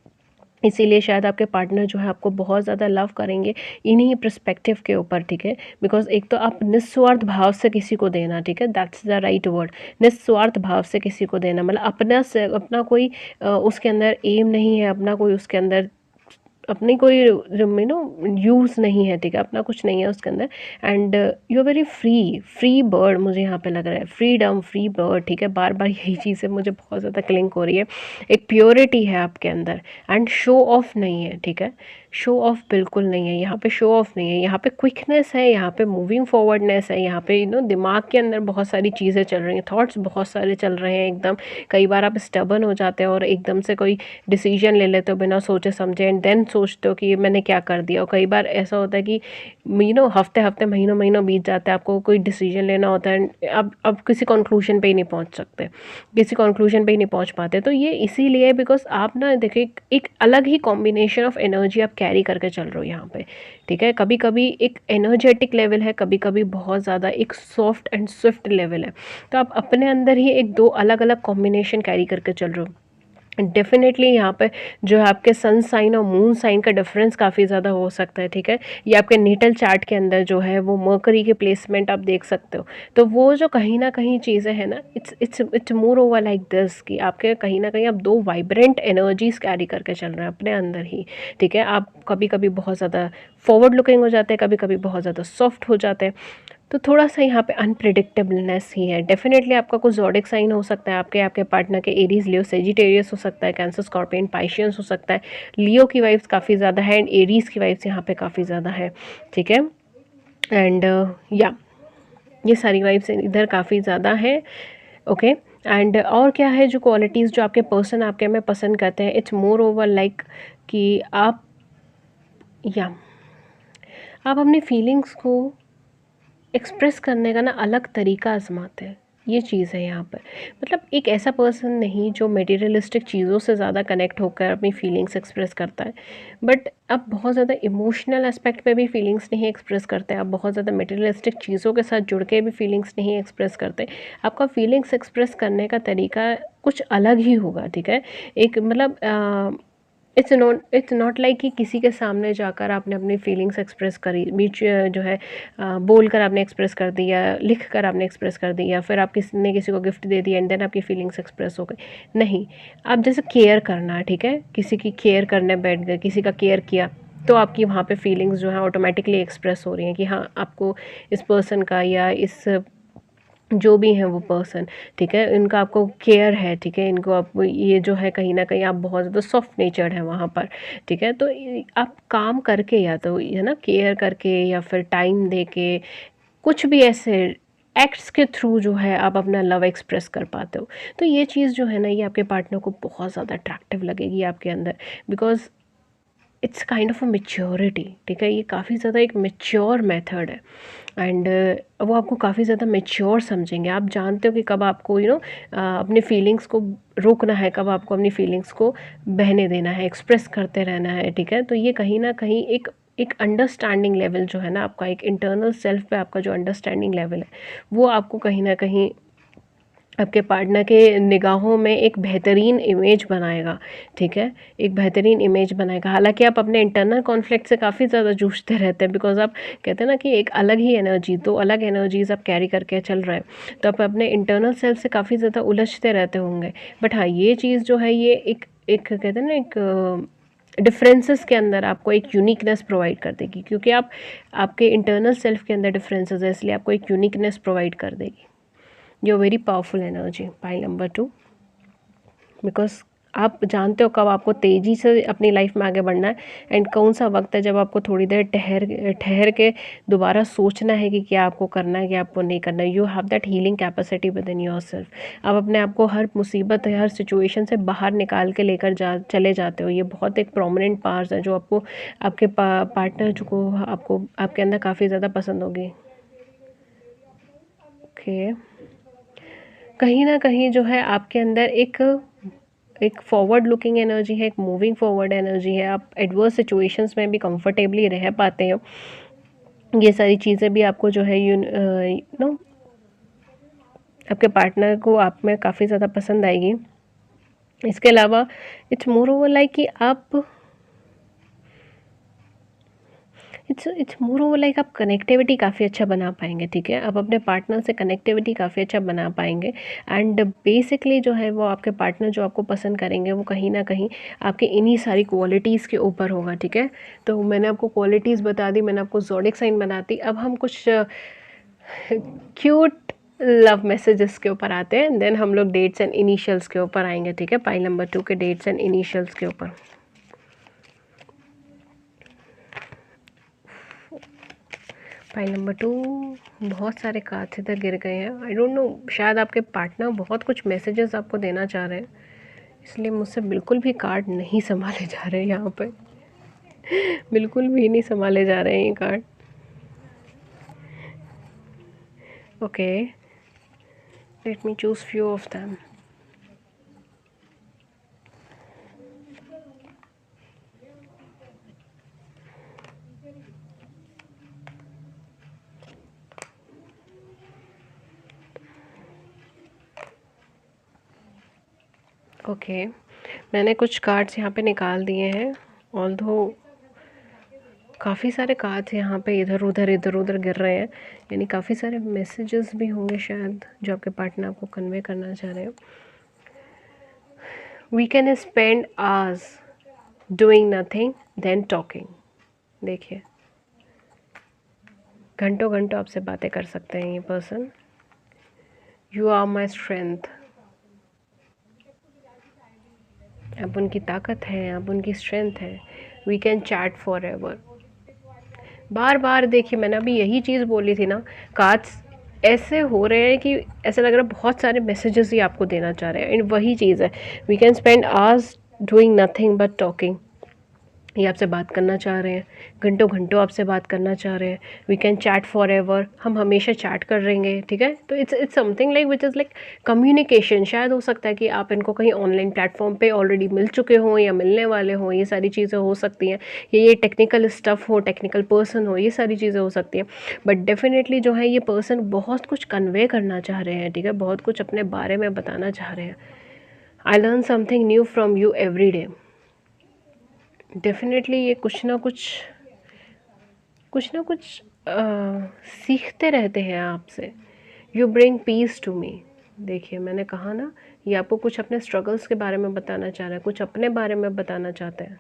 इसीलिए शायद आपके पार्टनर जो है आपको बहुत ज़्यादा लव करेंगे इन्हीं पर्सपेक्टिव के ऊपर, ठीक है? बिकॉज़ एक तो आप निस्वार्थ भाव से किसी को देना, ठीक है? That's the right word. निस्वार्थ भाव से किसी को देना, मतलब अपना कोई उसके अंदर एम नहीं है, अपना कोई उसके अंदर अपनी कोई यूज़ नहीं है, ठीक है? अपना कुछ नहीं है उसके अंदर। And you are very free bird, मुझे यहाँ पे लग रहा है, फ्री बर्ड, ठीक है? बार बार यही चीज़ें मुझे बहुत ज़्यादा क्लिंक हो रही है। एक प्योरिटी है आपके अंदर एंड शो ऑफ नहीं है, ठीक है? शो ऑफ बिल्कुल नहीं है यहाँ पे, शो ऑफ नहीं है यहाँ पे, क्विकनेस है यहाँ पे, मूविंग फॉरवर्डनेस है यहाँ पे, दिमाग के अंदर बहुत सारी चीज़ें चल रही हैं, थॉट्स बहुत सारे चल रहे हैं एकदम। कई बार आप स्टबर्न हो जाते हो और एकदम से कोई डिसीजन ले लेते हो बिना सोचे समझे, एंड देन सोचते हो कि ये मैंने क्या कर दिया। और कई बार ऐसा होता है कि हफ्ते हफ्ते महीनों महीनों बीत जाते हैं, आपको कोई डिसीजन लेना होता है, अब किसी कंक्लूजन पे ही नहीं पहुंच सकते, किसी कंक्लूजन पे ही नहीं पहुंच पाते। तो ये इसीलिए बिकॉज आप ना देखिए एक अलग ही कॉम्बिनेशन ऑफ एनर्जी आप कैरी करके चल रहे हो यहाँ पे, ठीक है? कभी कभी एक एनर्जेटिक लेवल है, कभी कभी बहुत ज़्यादा एक सॉफ्ट एंड स्विफ्ट लेवल है। तो आप अपने अंदर ही एक दो अलग अलग कॉम्बिनेशन कैरी करके चल रहे हो। डेफिनेटली यहाँ पे जो है आपके सन साइन और मून साइन का डिफरेंस काफ़ी ज़्यादा हो सकता है, ठीक है? ये आपके नेटल चार्ट के अंदर जो है वो मर्करी के प्लेसमेंट आप देख सकते हो। तो वो जो कहीं ना कहीं चीज़ें हैं ना, it's more over like this कि आपके कहीं ना कहीं आप दो वाइब्रेंट एनर्जीज कैरी करके चल रहे हैं अपने अंदर ही, ठीक है? आप कभी कभी बहुत ज़्यादा फॉरवर्ड लुकिंग हो जाते हैं, कभी कभी बहुत ज़्यादा सॉफ्ट हो जाते हैं। तो थोड़ा-सा यहाँ पे अनप्रेडिक्टेबलनेस ही है। डेफ़िनेटली आपका कुछ ज़ोडिक साइन हो सकता है, आपके पार्टनर के एरीज़, लियो, सेजिटेरियस हो सकता है, कैंसर, स्कॉर्पियन, पाइशियंस हो सकता है। लियो की वाइब्स काफ़ी ज़्यादा है एंड एरीज़ की वाइब्स यहाँ पे काफ़ी ज़्यादा है, ठीक है? एंड या ये सारी वाइब्स इधर काफ़ी ज़्यादा है। ओके। एंड और क्या है जो क्वालिटीज़ जो आपके पर्सन आपके में पसंद करते हैं, इट्स मोर ओवर लाइक कि या आप अपनी फीलिंग्स को एक्सप्रेस करने का ना अलग तरीका आजमाते हैं। ये चीज़ है यहाँ पर। मतलब एक ऐसा पर्सन नहीं जो मटेरियलिस्टिक चीज़ों से ज़्यादा कनेक्ट होकर अपनी फीलिंग्स एक्सप्रेस करता है, बट आप बहुत ज़्यादा इमोशनल एस्पेक्ट पे भी फीलिंग्स नहीं एक्सप्रेस करते, आप बहुत ज़्यादा मटेरियलिस्टिक चीज़ों के साथ जुड़ के भी फीलिंग्स नहीं एक्सप्रेस करते। आपका फीलिंग्स एक्सप्रेस करने का तरीका कुछ अलग ही होगा, ठीक है। एक मतलब इट्स नॉट लाइक कि किसी के सामने जाकर आपने अपनी फीलिंग्स एक्सप्रेस करी, बीच जो है बोल कर आपने एक्सप्रेस कर दी या लिख कर आपने एक्सप्रेस कर दी, या फिर आप किसी ने किसी को गिफ्ट दे दिया एंड देन आपकी फीलिंग्स एक्सप्रेस हो गई। नहीं, आप जैसे केयर करना, ठीक है, किसी की केयर करने बैठ गए, किसी का केयर किया, तो आपकी वहाँ पे फीलिंग्स जो है ऑटोमेटिकली एक्सप्रेस हो रही हैं कि हाँ, आपको इस पर्सन का या इस जो भी हैं वो पर्सन, ठीक है, इनका आपको केयर है, ठीक है, इनको आपको ये जो है कहीं न कहीं आप बहुत ज़्यादा सॉफ्ट नेचर्ड हैं वहाँ पर, ठीक है। तो आप काम करके या तो है ना केयर करके या फिर टाइम दे के कुछ भी ऐसे एक्ट्स के थ्रू जो है आप अपना लव एक्सप्रेस कर पाते हो। तो ये चीज़ जो है ना ये आपके पार्टनर को बहुत ज़्यादा अट्रैक्टिव लगेगी आपके अंदर, because it's kind of a maturity, ठीक है। ये काफ़ी ज़्यादा एक मैच्योर मेथड है एंड वो आपको काफ़ी ज़्यादा मैच्योर समझेंगे। आप जानते हो कि कब आपको अपनी फीलिंग्स को रोकना है, कब आपको अपनी फीलिंग्स को बहने देना है, एक्सप्रेस करते रहना है, ठीक है। तो ये कहीं न कहीं एक एक अंडरस्टैंडिंग लेवल जो है ना आपका, एक इंटरनल सेल्फ पे आपका जो अंडरस्टैंडिंग लेवल है, वो आपको कहीं न कहीं आपके पार्टनर के निगाहों में एक बेहतरीन इमेज बनाएगा, ठीक है, एक बेहतरीन इमेज बनाएगा। हालाँकि आप अपने इंटरनल कॉन्फ्लिक्ट से काफ़ी ज़्यादा जूझते रहते हैं, बिकॉज़ आप कहते हैं ना कि एक अलग ही एनर्जी, 2 अलग एनर्जीज़ आप कैरी करके चल रहे हैं। तो आप अपने इंटरनल सेल्फ से काफ़ी ज़्यादा उलझते रहते होंगे। बट हाँ, ये चीज़ जो है ये एक एक कहते हैं ना एक डिफरेंसेस के अंदर आपको एक यूनिकनेस प्रोवाइड कर देगी, क्योंकि आप आपके इंटरनल सेल्फ के अंदर डिफरेंसेस है, इसलिए आपको एक यूनिकनेस प्रोवाइड कर देगी। Your very powerful energy, pile number 2, because आप जानते हो कब आपको तेज़ी से अपनी लाइफ में आगे बढ़ना है एंड कौन सा वक्त है जब आपको थोड़ी देर ठहर ठहर के दोबारा सोचना है कि क्या आपको करना है, क्या आपको नहीं करना है। You have that healing capacity with in your self. आप अपने आप को हर मुसीबत, हर सिचुएशन से बाहर निकाल के लेकर चले जाते हो। ये बहुत एक प्रोमिनेंट पार्ट है जो आपको आपके पार्टनर जो को आपको आपके अंदर काफ़ी ज़्यादा पसंद होगी। ओके। कहीं ना कहीं जो है आपके अंदर एक एक फॉरवर्ड लुकिंग एनर्जी है, एक मूविंग फॉरवर्ड एनर्जी है। आप एडवर्स सिचुएशंस में भी कंफर्टेबली रह पाते हो। ये सारी चीज़ें भी आपको जो है नो आपके पार्टनर को आप में काफ़ी ज़्यादा पसंद आएगी। इसके अलावा इट्स मोर ओवर लाइक कि आप इट्स मोर ओवर लाइक आप कनेक्टिविटी काफ़ी अच्छा बना पाएंगे, ठीक है। आप अपने पार्टनर से कनेक्टिविटी काफ़ी अच्छा बना पाएंगे एंड बेसिकली जो है वो आपके पार्टनर जो आपको पसंद करेंगे वो कहीं ना कहीं आपके इन्हीं सारी क्वालिटीज़ के ऊपर होगा, ठीक है। तो मैंने आपको क्वालिटीज़ बता दी, मैंने आपको ज़ोडिक साइन बनाती। अब हम कुछ क्यूट लव मैसेजेस के ऊपर आते हैं, देन हम लोग डेट्स एंड इनिशियल्स के ऊपर आएंगे, ठीक है। पाइल नंबर 2 के डेट्स एंड इनिशियल्स के ऊपर। फाइल नंबर 2, बहुत सारे कार्ड्स इधर गिर गए हैं। आई डोंट नो, शायद आपके पार्टनर बहुत कुछ मैसेजेस आपको देना चाह रहे हैं, इसलिए मुझसे बिल्कुल भी कार्ड नहीं संभाले जा रहे हैं यहाँ पे। बिल्कुल भी नहीं संभाले जा रहे हैं ये card. Okay, let me choose few of them. Okay, मैंने कुछ कार्ड्स यहाँ पे निकाल दिए हैं, ऑल्दो काफ़ी सारे कार्ड्स यहाँ पे इधर उधर गिर रहे हैं, यानी काफ़ी सारे मैसेजेस भी होंगे शायद जो आपके पार्टनर आपको कन्वे करना चाह रहे हो। We can spend hours doing nothing then talking. देखिए, घंटों घंटों आपसे बातें कर सकते हैं ये person. You are my strength, आप उनकी ताकत हैं, आप उनकी स्ट्रेंथ है। We can chat for ever. बार बार देखिए, मैंने अभी यही चीज़ बोली थी ना, कार्ड्स ऐसे हो रहे हैं कि ऐसा लग रहा है बहुत सारे मैसेजेस ही आपको देना चाह रहे हैं, एंड वही चीज़ है, we can spend hours doing nothing but talking. ये आपसे बात करना चाह रहे हैं, घंटों घंटों आपसे बात करना चाह रहे हैं। We can chat for ever, हम हमेशा चैट कर रहेंगे, ठीक है। तो it's something like which is like communication. शायद हो सकता है कि आप इनको कहीं ऑनलाइन प्लेटफॉर्म पे ऑलरेडी मिल चुके हों या मिलने वाले हों, ये सारी चीज़ें हो सकती हैं, ये टेक्निकल स्टफ़ हो, टेक्निकल पर्सन हो, ये सारी चीज़ें हो सकती हैं। बट डेफिनेटली जो है ये पर्सन बहुत कुछ कन्वे करना चाह रहे हैं, ठीक है, बहुत कुछ अपने बारे में बताना चाह रहे हैं। I learn something new from you every day. Definitely ये कुछ ना कुछ सीखते रहते हैं आपसे। You bring peace to me. देखिए मैंने कहा ना, ये आपको कुछ अपने स्ट्रगल्स के बारे में बताना चाह रहे हैं, कुछ अपने बारे में बताना चाहते हैं।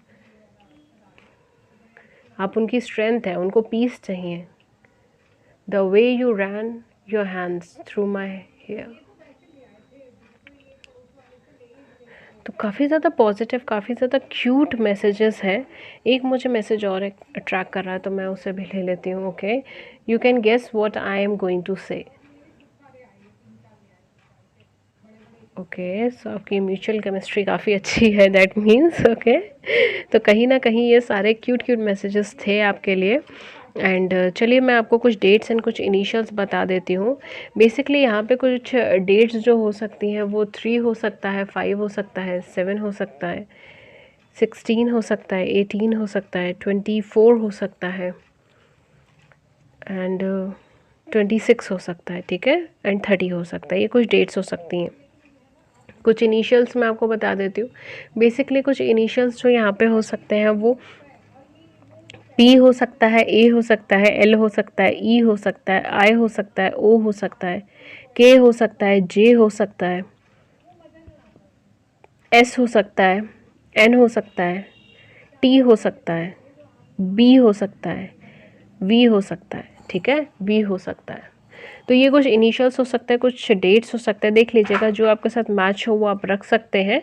आप उनकी स्ट्रेंथ है, उनको पीस चाहिए। The way you ran your hands through my hair. तो काफ़ी ज़्यादा पॉजिटिव, काफ़ी ज़्यादा क्यूट मैसेजेस हैं। एक मुझे मैसेज और अट्रैक्ट कर रहा है तो मैं उसे भी ले लेती हूँ। Okay, you can guess what I am going to say. Okay, so आपकी म्यूचुअल केमिस्ट्री काफ़ी अच्छी है, दैट मीन्स। ओके, तो कहीं ना कहीं ये सारे क्यूट क्यूट मैसेजेस थे आपके लिए। एंड चलिए मैं आपको कुछ डेट्स एंड कुछ इनिशियल्स बता देती हूँ। बेसिकली यहाँ पे कुछ डेट्स जो हो सकती हैं वो 3 हो सकता है, 5 हो सकता है, 7 हो सकता है, 16 हो सकता है, 18 हो सकता है, 24 हो सकता है, एंड 26 हो सकता है, ठीक है, एंड 30 हो सकता है। ये कुछ डेट्स हो सकती हैं। कुछ इनिशियल्स मैं आपको बता देती हूँ। बेसिकली कुछ इनिशियल्स जो यहाँ पे हो सकते हैं वो पी हो सकता है, ए हो सकता है, एल हो सकता है, ई हो सकता है, आई हो सकता है, ओ हो सकता है, के हो सकता है, जे हो सकता है, एस हो सकता है, एन हो सकता है, टी हो सकता है, बी हो सकता है, वी हो सकता है, ठीक है, वी हो सकता है। तो ये कुछ इनिशियल्स हो सकते हैं, कुछ डेट्स हो सकते हैं। देख लीजिएगा जो आपके साथ मैच हो वो आप रख सकते हैं,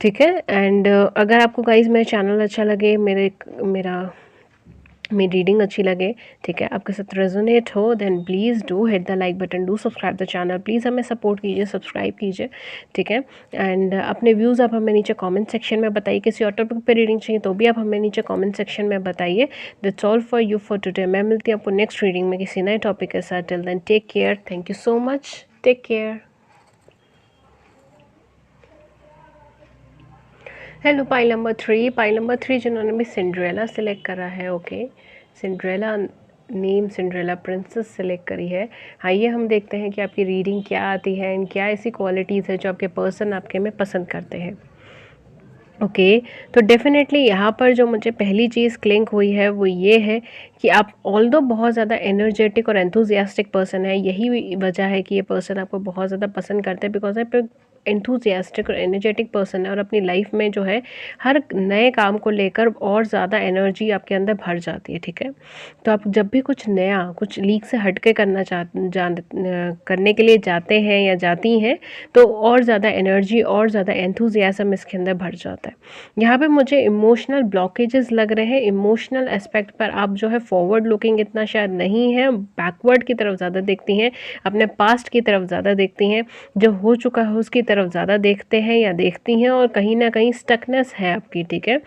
ठीक है। एंड अगर आपको गाइज मेरा चैनल अच्छा लगे, मेरी रीडिंग अच्छी लगे, ठीक है, आपके साथ रेजोनेट हो, then please do hit the like button, do subscribe the channel, please हमें सपोर्ट कीजिए, सब्सक्राइब कीजिए, ठीक है। एंड अपने व्यूज़ आप हमें नीचे कमेंट सेक्शन में बताइए। किसी और टॉपिक पे रीडिंग चाहिए तो भी आप हमें नीचे कमेंट सेक्शन में बताइए। That's all for you for today. मैं मिलती हूँ आपको नेक्स्ट रीडिंग में किसी नए टॉपिक के साथ। Till then take care, thank you so much, take care. Hello pile number 3 जिन्होंने भी सिंड्रेला सेलेक्ट करा है। Okay, Cinderella name, Cinderella princess select करी है। आइए हम देखते हैं कि आपकी रीडिंग क्या आती है एंड क्या ऐसी क्वालिटीज़ है जो आपके पर्सन आपके में पसंद करते हैं। ओके, तो डेफिनेटली यहाँ पर जो मुझे पहली चीज़ क्लिंक हुई है वो ये है कि आप ऑल्दो बहुत ज़्यादा एनर्जेटिक और एंथुजियास्टिक पर्सन है। यही वजह है कि ये पर्सन आपको बहुत ज़्यादा पसंद करते हैं, बिकॉज आप एंथुजियास्टिक और एनर्जेटिक पर्सन है और अपनी लाइफ में जो है हर नए काम को लेकर और ज़्यादा एनर्जी आपके अंदर भर जाती है, ठीक है। तो आप जब भी कुछ नया, कुछ लीक से हटके करने के लिए जाते हैं या जाती हैं तो और ज़्यादा एनर्जी और ज़्यादा एंथुजियाज्म इसके अंदर भर जाता है। यहाँ पे मुझे इमोशनल ब्लॉकेजेस लग रहे हैं। इमोशनल एस्पेक्ट पर आप जो है फॉरवर्ड लुकिंग इतना शायद नहीं है, बैकवर्ड की तरफ ज़्यादा देखती हैं, अपने पास्ट की तरफ ज़्यादा देखती हैं, जो हो चुका है उसकी तरफ ज़्यादा देखते हैं या देखती हैं, और कहीं ना कहीं स्टकनेस है आपकी, ठीक है।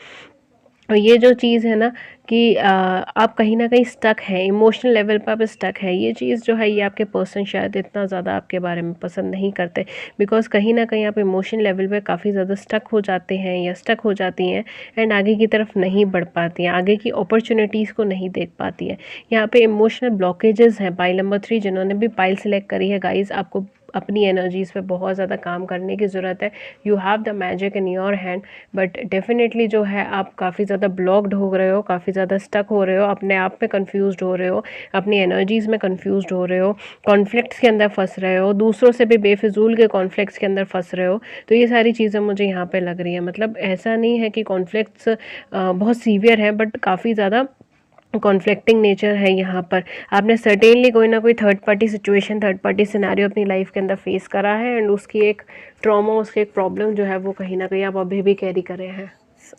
और ये जो चीज़ है ना कि आप कहीं ना कहीं स्टक हैं, इमोशनल लेवल पर आप स्टक है, ये चीज़ जो है ये आपके पर्सन शायद इतना ज़्यादा आपके बारे में पसंद नहीं करते, बिकॉज कहीं ना कहीं आप इमोशनल लेवल पे काफ़ी ज़्यादा स्टक हो जाते हैं या स्टक हो जाती हैं एंड आगे की तरफ नहीं बढ़ पाती हैं, आगे की अपॉर्चुनिटीज़ को नहीं देख पाती हैं। यहाँ पे इमोशनल ब्लॉकेजेस हैं। पाइल नंबर 3 जिन्होंने भी पाइल सेलेक्ट करी है, गाइज आपको अपनी एनर्जीज़ पे बहुत ज़्यादा काम करने की ज़रूरत है। You have the magic in your hand, but definitely जो है आप काफ़ी ज़्यादा ब्लॉक्ड हो रहे हो, काफ़ी ज़्यादा स्टक हो रहे हो, अपने आप में कंफ्यूज्ड हो रहे हो, अपनी एनर्जीज़ में कंफ्यूज्ड हो रहे हो, कॉन्फ्लिक्ट्स के अंदर फंस रहे हो, दूसरों से भी बेफिजूल के कॉन्फ्लिक्ट्स के अंदर फंस रहे हो। तो ये सारी चीज़ें मुझे यहाँ पे लग रही है। मतलब ऐसा नहीं है कि कॉन्फ्लिक्ट्स बहुत सीवियर है, बट काफ़ी ज़्यादा कॉन्फ्लिक्टिंग नेचर है यहाँ पर। आपने सर्टेनली कोई ना कोई third party situation, third party scenario अपनी लाइफ के अंदर फेस करा है एंड उसकी एक ट्रॉमा, उसकी एक प्रॉब्लम जो है वो कहीं ना कहीं आप अभी भी कैरी कर रहे हैं।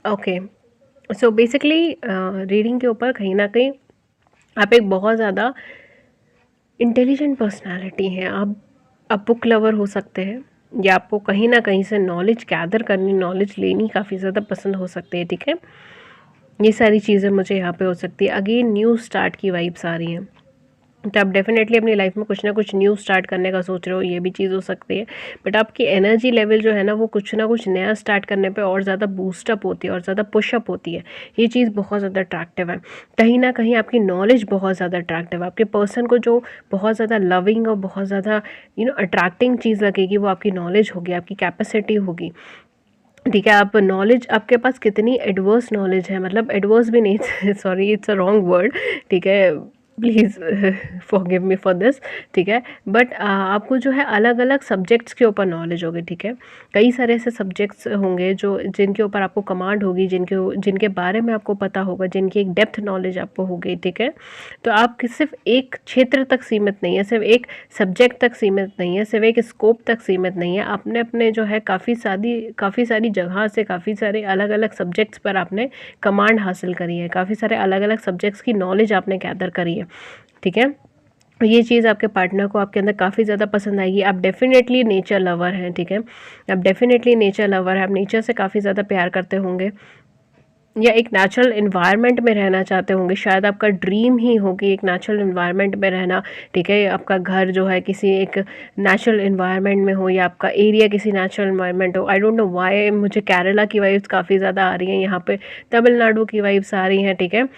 ओके, सो बेसिकली रीडिंग के ऊपर कहीं ना कहीं आप एक बहुत ज़्यादा इंटेलिजेंट पर्सनालिटी हैं आप बुक लवर हो सकते हैं, या आपको कहीं ना कहीं से नॉलेज गैदर करनी, नॉलेज लेनी काफ़ी ज़्यादा पसंद हो सकती है, ठीक है। ये सारी चीज़ें मुझे यहाँ पे हो सकती है। अगेन न्यू स्टार्ट की वाइब्स आ रही हैं, तो आप डेफिनेटली अपनी लाइफ में कुछ ना कुछ न्यू स्टार्ट करने का सोच रहे हो, ये भी चीज़ हो सकती है। बट आपकी एनर्जी लेवल जो है ना, वो कुछ ना कुछ नया स्टार्ट करने पे और ज़्यादा बूस्टअप होती है और ज़्यादा पुशअप होती है। ये चीज़ बहुत ज़्यादा अट्रैक्टिव है। कहीं ना कहीं आपकी नॉलेज बहुत ज़्यादा अट्रैक्टिव है। आपके पर्सन को जो बहुत ज़्यादा लविंग और बहुत ज़्यादा अट्रैक्टिंग चीज़ लगेगी, वो आपकी नॉलेज होगी, आपकी कैपेसिटी होगी, ठीक है। आप नॉलेज, आपके पास कितनी एडवर्स नॉलेज है, मतलब एडवर्स भी नहीं sorry it's a wrong word, ठीक है, please forgive me for this, ठीक है। बट आपको जो है अलग अलग सब्जेक्ट्स के ऊपर नॉलेज होगी, ठीक है। कई सारे ऐसे सब्जेक्ट्स होंगे जो जिनके ऊपर आपको कमांड होगी, जिनके बारे में आपको पता होगा, जिनकी एक डेप्थ नॉलेज आपको होगी, ठीक है। तो आप सिर्फ एक क्षेत्र तक सीमित नहीं है, सिर्फ एक सब्जेक्ट तक सीमित नहीं है, सिर्फ एक स्कोप तक सीमित नहीं है। आपने अपने जो है काफ़ी सारी जगह से, काफ़ी सारे अलग अलग सब्जेक्ट्स पर आपने कमांड हासिल करी है, काफ़ी सारे अलग अलग सब्जेक्ट्स की नॉलेज आपने गैदर करी है, ठीक है। ये चीज़ आपके पार्टनर को आपके अंदर काफ़ी ज़्यादा पसंद आएगी। आप डेफिनेटली नेचर लवर हैं, ठीक है। आप डेफिनेटली नेचर लवर हैं, आप नेचर से काफ़ी ज़्यादा प्यार करते होंगे, या एक नेचुरल इन्वायरमेंट में रहना चाहते होंगे। शायद आपका ड्रीम ही हो कि एक नेचुरल इन्वायरमेंट में रहना, ठीक है। आपका घर जो है किसी एक नेचुरल इन्वायरमेंट में हो, या आपका एरिया किसी नेचुरल इन्वायरमेंट हो। आई डोंट नो व्हाई मुझे केरला की वाइब्स काफ़ी ज़्यादा आ रही हैं, यहाँ पे तमिलनाडु की वाइब्स आ रही हैं, ठीक है।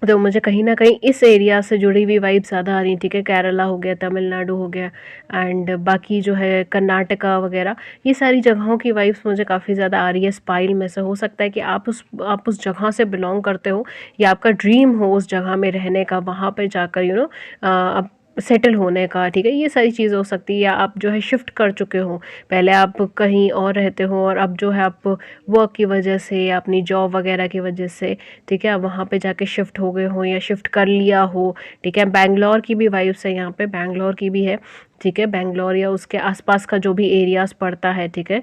तो मुझे कहीं न कहीं इस एरिया से जुड़ी हुई वाइब्स ज़्यादा आ रही हैं, ठीक है। केरला हो गया, तमिलनाडु हो गया, एंड बाकी जो है कर्नाटका वगैरह, ये सारी जगहों की वाइब्स मुझे काफ़ी ज़्यादा आ रही है स्पाइल में से। हो सकता है कि आप उस जगह से बिलॉन्ग करते हो, या आपका ड्रीम हो उस जगह में रहने का, वहाँ पे जाकर आप सेटल होने का, ठीक है। ये सारी चीज़ हो सकती है, या आप जो है शिफ्ट कर चुके हो, पहले आप कहीं और रहते हो और अब जो है आप वर्क की वजह से या अपनी जॉब वगैरह की वजह से, ठीक है, आप वहाँ पे जाके शिफ्ट हो गए हो या शिफ्ट कर लिया हो, ठीक है। बैंगलोर की भी वाइब्स है यहाँ पे, बैंगलोर की भी है, ठीक है। बैंगलोर या उसके आसपास का जो भी एरियाज़ पड़ता है, ठीक है।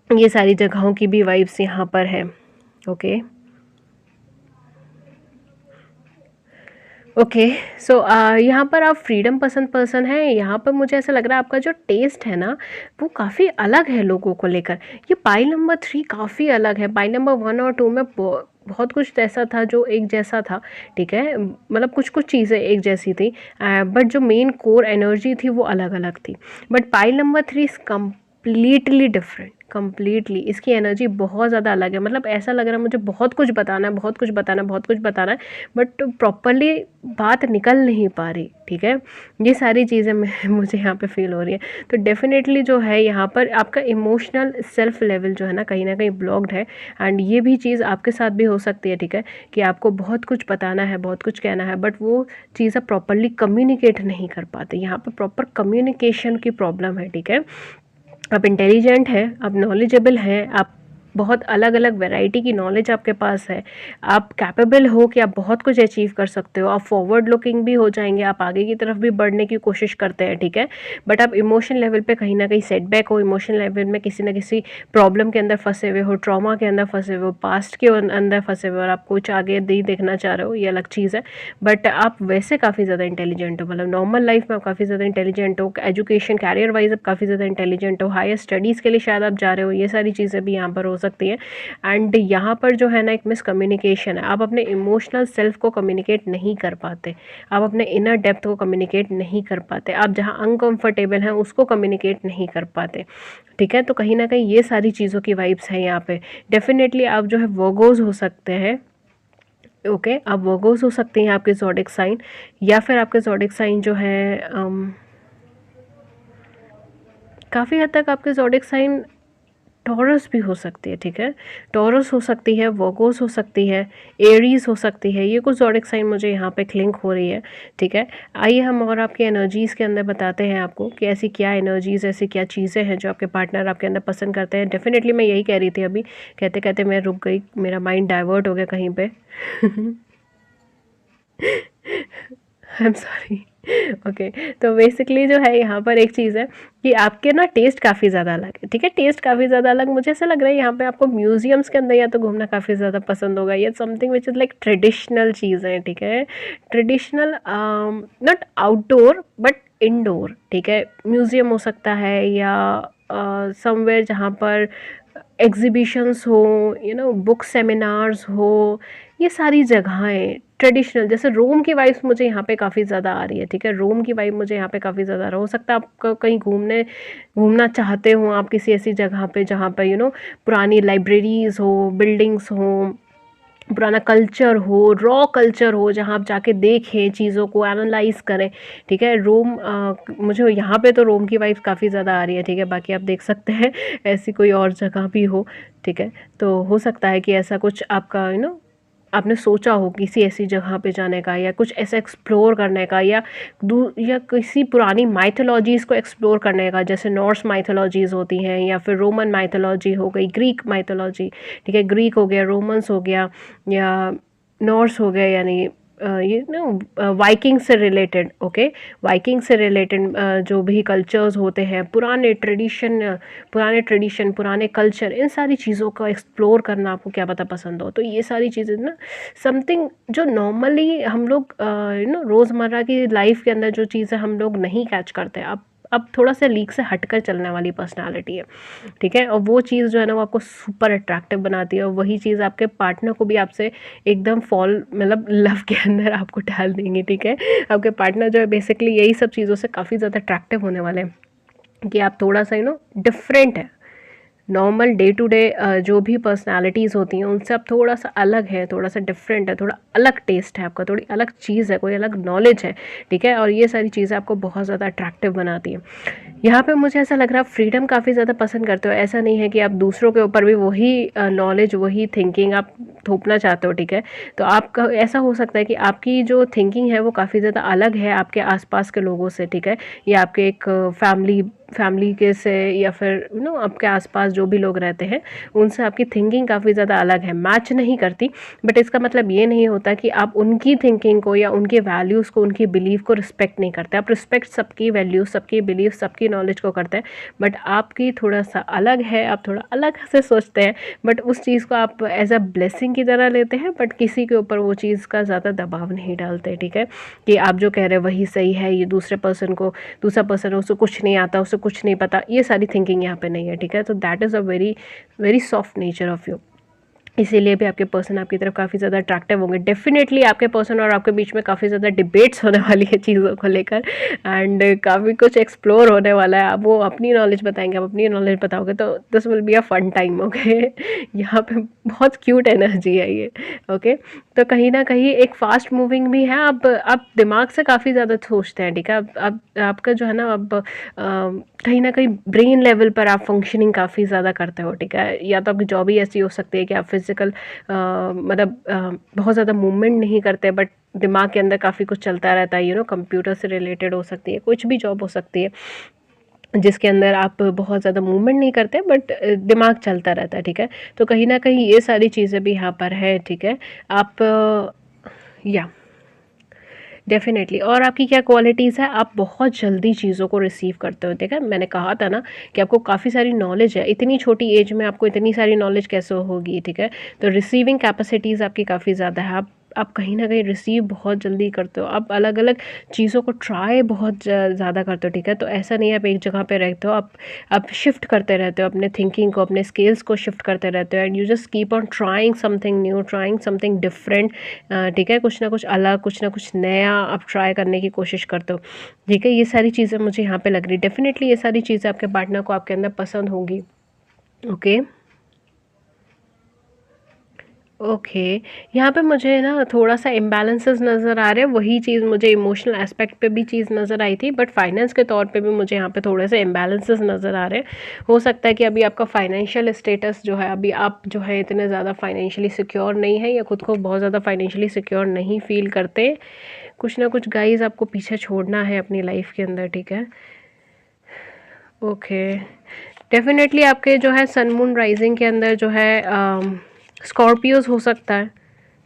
ये सारी जगहों की भी वाइब्स यहाँ पर है, ओके ओके। सो यहाँ पर आप फ्रीडम पसंद पर्सन हैं। यहाँ पर मुझे ऐसा लग रहा है आपका जो टेस्ट है ना, वो काफ़ी अलग है लोगों को लेकर। ये पाइल नंबर 3 काफ़ी अलग है। पाइल नंबर 1 और 2 में बहुत कुछ ऐसा था जो एक जैसा था, ठीक है। मतलब कुछ कुछ चीज़ें एक जैसी थी, बट जो मेन कोर एनर्जी थी वो अलग अलग थी। But pile number 3 is completely different, completely इसकी एनर्जी बहुत ज़्यादा अलग है। मतलब ऐसा लग रहा है मुझे बहुत कुछ बताना है, बहुत कुछ बताना है, बहुत कुछ बताना है, बट प्रॉपरली बात निकल नहीं पा रही, ठीक है। ये सारी चीज़ें मुझे यहाँ पे फील हो रही है। तो डेफिनेटली जो है यहाँ पर आपका इमोशनल सेल्फ लेवल जो है ना कहीं ब्लॉक्ड है, एंड ये भी चीज़ आपके साथ भी हो सकती है, ठीक है, कि आपको बहुत कुछ बताना है, बहुत कुछ कहना है, बट वो चीज़ आप प्रॉपरली कम्युनिकेट नहीं कर पाते। यहाँ पर प्रॉपर कम्युनिकेशन की प्रॉब्लम है, ठीक है। आप इंटेलिजेंट हैं, आप नॉलेजेबल हैं, आप बहुत अलग अलग वैरायटी की नॉलेज आपके पास है, आप कैपेबल हो कि आप बहुत कुछ अचीव कर सकते हो, आप फॉरवर्ड लुकिंग भी हो जाएंगे, आप आगे की तरफ भी बढ़ने की कोशिश करते हैं, ठीक है। बट आप इमोशन लेवल पे कहीं ना कहीं सेटबैक हो, इमोशन लेवल में किसी ना किसी प्रॉब्लम के अंदर फंसे हुए हो, ट्रॉमा के अंदर फंसे हुए हो, पास्ट के अंदर फंसे हुए हो, और आप कुछ आगे नहीं देखना चाह रहे हो, ये अलग चीज़ है। बट आप वैसे काफ़ी ज़्यादा इंटेलिजेंट हो, मतलब नॉर्मल लाइफ में आप काफ़ी ज़्यादा इंटेलिजेंट हो, एजुकेशन कैरियर वाइज आप काफ़ी ज़्यादा इंटेलिजेंट हो, हायर स्टडीज़ के लिए शायद आप जा रहे हो, ये सारी चीज़ें भी यहाँ पर हो सकती हैं। एंड यहाँ पर जो है ना एक मिसकम्युनिकेशन है, आप अपने इमोशनल सेल्फ को कम्युनिकेट नहीं कर पाते, आप अपने इनर डेप्थ को कम्युनिकेट नहीं कर पाते, आप जहाँ अनकंफर्टेबल हैं उसको कम्युनिकेट नहीं कर पाते, ठीक है। तो कहीं ना कहीं ये सारी चीज़ों की वाइब्स हैं यहाँ पे। डेफिनेटली आप जो है वर्गोज हो सकते हैं, ओके आप वर्गोस हो सकते हैं आपके ज़ोडिक साइन, या फिर आपके ज़ोडिक साइन जो है काफ़ी हद तक आपके ज़ोडिक साइन टॉरस भी हो सकती है, ठीक है। टॉरस हो सकती है, वर्गोस हो सकती है, एरीज हो सकती है, ये कुछ ज़ोडिक साइन मुझे यहाँ पे क्लिंक हो रही है, ठीक है। आइए हम और आपकी एनर्जीज़ के अंदर बताते हैं आपको कि ऐसी क्या एनर्जीज़, ऐसी क्या चीज़ें हैं जो आपके पार्टनर आपके अंदर पसंद करते हैं। डेफिनेटली मैं यही कह रही थी अभी, कहते कहते मैं रुक गई, मेरा माइंड डाइवर्ट हो गया कहीं पर। I am sorry. ओके, तो बेसिकली जो है यहाँ पर एक चीज़ है कि आपके ना टेस्ट काफ़ी ज़्यादा अलग है, ठीक है? टेस्ट काफ़ी ज़्यादा अलग, मुझे ऐसा लग रहा है यहाँ पे आपको म्यूज़ियम्स के अंदर या तो घूमना काफ़ी ज़्यादा पसंद होगा, या something which is like traditional चीज़ें, ठीक है? Traditional, not outdoor but indoor, ठीक है? म्यूज़ियम हो सकता है, या समवेयर जहाँ पर एग्जीबिशंस हो, बुक सेमिनार्स हो, ये सारी जगहें ट्रेडिशनल, जैसे रोम की वाइब्स मुझे यहाँ पे काफ़ी ज़्यादा आ रही है, ठीक है? रोम की वाइब मुझे यहाँ पे काफ़ी ज़्यादा आ रहा है। हो सकता है आप कहीं घूमना चाहते हो आप किसी ऐसी जगह पे जहाँ पे पुरानी लाइब्रेरीज हो, बिल्डिंग्स हो, पुराना कल्चर हो, रॉ कल्चर हो, जहाँ आप जाके देखें, चीज़ों को एनालाइज करें, ठीक है? रोम, मुझे यहाँ पे तो रोम की वाइब्स काफ़ी ज़्यादा आ रही है, ठीक है? बाकी आप देख सकते हैं ऐसी कोई और जगह भी हो, ठीक है? तो हो सकता है कि ऐसा कुछ आपका आपने सोचा हो किसी ऐसी जगह पे जाने का, या कुछ ऐसा एक्सप्लोर करने का, या किसी पुरानी माइथोलॉजीज़ को एक्सप्लोर करने का, जैसे नॉर्स माइथोलॉजीज़ होती हैं, या फिर रोमन माइथोलॉजी हो गई, ग्रीक माइथोलॉजी, ठीक है? ग्रीक हो गया, रोमन्स हो गया, या नॉर्स हो गए, यानी वाइकिंग से रिलेटेड, ओके? वाइकिंग से रिलेटेड जो भी कल्चर्स होते हैं, पुराने ट्रेडिशन, पुराने कल्चर, इन सारी चीज़ों को एक्सप्लोर करना आपको क्या पता पसंद हो। तो ये सारी चीज़ें ना, समथिंग जो नॉर्मली हम लोग रोज़मर्रा की लाइफ के अंदर जो चीज़ें हम लोग नहीं कैच करते, अब थोड़ा सा लीक से हटकर चलने वाली पर्सनालिटी है, ठीक है? और वो चीज़ जो है ना, वो आपको सुपर अट्रैक्टिव बनाती है, और वही चीज़ आपके पार्टनर को भी आपसे एकदम फॉल, मतलब लव के अंदर आपको डाल देंगी, ठीक है? आपके पार्टनर जो है बेसिकली यही सब चीज़ों से काफ़ी ज़्यादा अट्रैक्टिव होने वाले हैं कि आप थोड़ा सा डिफरेंट है। नॉर्मल डे टू डे जो भी पर्सनालिटीज़ होती हैं उनसे आप थोड़ा सा अलग है, थोड़ा सा डिफरेंट है, थोड़ा अलग टेस्ट है आपका, थोड़ी अलग चीज़ है, कोई अलग नॉलेज है, ठीक है? और ये सारी चीज़ें आपको बहुत ज़्यादा अट्रैक्टिव बनाती हैं। यहाँ पे मुझे ऐसा लग रहा है फ्रीडम काफ़ी ज़्यादा पसंद करते हो। ऐसा नहीं है कि आप दूसरों के ऊपर भी वही नॉलेज, वही थिंकिंग आप थोपना चाहते हो, ठीक है? तो आपका ऐसा हो सकता है कि आपकी जो थिंकिंग है वो काफ़ी ज़्यादा अलग है आपके आसपास के लोगों से, ठीक है? या आपके एक फैमिली के से, या फिर आपके आसपास जो भी लोग रहते हैं उनसे आपकी थिंकिंग काफ़ी ज़्यादा अलग है, मैच नहीं करती। बट इसका मतलब ये नहीं होता कि आप उनकी थिंकिंग को या उनके वैल्यूज़ को, उनकी बिलीव को रिस्पेक्ट नहीं करते। आप रिस्पेक्ट सबकी वैल्यूज़, सबकी बिलीव, सबकी नॉलेज को करते हैं, बट आपकी थोड़ा सा अलग है, आप थोड़ा अलग से सोचते हैं, बट उस चीज़ को आप एज अ ब्लेसिंग की तरह लेते हैं, बट किसी के ऊपर वो चीज़ का ज़्यादा दबाव नहीं डालते, ठीक है? कि आप जो कह रहे हैं वही सही है, ये दूसरा पर्सन है, उसको कुछ नहीं आता, उसको कुछ नहीं पता, ये सारी थिंकिंग यहाँ पे नहीं है, ठीक है? तो that is a very very soft nature of you. इसीलिए भी आपके पर्सन आपकी तरफ काफ़ी ज़्यादा अट्रैक्टिव होंगे। डेफ़िनेटली आपके पर्सन और आपके बीच में काफ़ी ज़्यादा डिबेट्स होने वाली है चीज़ों को लेकर, एंड काफ़ी कुछ एक्सप्लोर होने वाला है। आप वो अपनी नॉलेज बताएँगे, आप अपनी नॉलेज बताओगे, तो this will be a fun time, okay? यहाँ पे बहुत क्यूट एनर्जी है ये, ओके? तो कहीं न कहीं एक फ़ास्ट मूविंग भी है, आप दिमाग से काफ़ी ज़्यादा सोचते हैं, ठीक है? अब आपका जो है ना, अब कहीं न कहीं ब्रेन लेवल पर आप फंक्शनिंग काफ़ी ज़्यादा करते हो, ठीक है? या तो आपकी जॉब ही ऐसी हो सकती है कि आप फिज़िकल मतलब बहुत ज़्यादा मूवमेंट नहीं करते, बट दिमाग के अंदर काफ़ी कुछ चलता रहता है, कंप्यूटर से रिलेटेड हो सकती है, कुछ भी जॉब हो सकती है, जिसके अंदर आप बहुत ज़्यादा मूवमेंट नहीं करते, बट दिमाग चलता रहता है, ठीक है? तो कहीं न कहीं ये सारी चीज़ें भी यहाँ पर है, ठीक है? आप या डेफ़िनेटली। और आपकी क्या क्वालिटीज़ है, आप बहुत जल्दी चीज़ों को रिसीव करते हो, ठीक है? मैंने कहा था ना कि आपको काफ़ी सारी नॉलेज है, इतनी छोटी एज में आपको इतनी सारी नॉलेज कैसे होगी, ठीक है? तो रिसीविंग कैपेसिटीज़ आपकी काफ़ी ज़्यादा है, आप कहीं न कहीं रिसीव बहुत जल्दी करते हो, आप अलग-अलग चीज़ों को ट्राई बहुत ज़्यादा करते हो, ठीक है? तो ऐसा नहीं है आप एक जगह पे रहते हो, आप शिफ्ट करते रहते हो अपने थिंकिंग को, अपने स्किल्स को शिफ्ट करते रहते हो, and you just keep on trying something new, trying something different, ठीक है? कुछ ना कुछ अलग, कुछ ना कुछ नया आप ट्राई करने की कोशिश करते हो, ठीक है? ये सारी चीज़ें मुझे यहाँ पे लग रही है। डेफ़िनेटली ये सारी चीज़ें आपके पार्टनर को आपके अंदर पसंद होंगी, ओके? ओके, यहाँ पे मुझे ना थोड़ा-सा इम्बैलेंसेस नज़र आ रहे हैं, वही चीज़ मुझे इमोशनल एस्पेक्ट पे भी चीज़ नज़र आई थी, बट फाइनेंस के तौर पे भी मुझे यहाँ पे थोड़े से इम्बैलेंसेस नज़र आ रहे हैं। हो सकता है कि अभी आपका फाइनेंशियल स्टेटस जो है, अभी आप जो है इतने ज़्यादा फाइनेंशियली सिक्योर नहीं है, या खुद को बहुत ज़्यादा फाइनेंशियली सिक्योर नहीं फ़ील करते। कुछ ना कुछ गाइज़ आपको पीछे छोड़ना है अपनी लाइफ़ के अंदर, ठीक है? ओके, डेफ़िनेटली आपके जो है सन, मून, राइज़िंग के अंदर जो है स्कॉर्पियोज़ हो सकता है,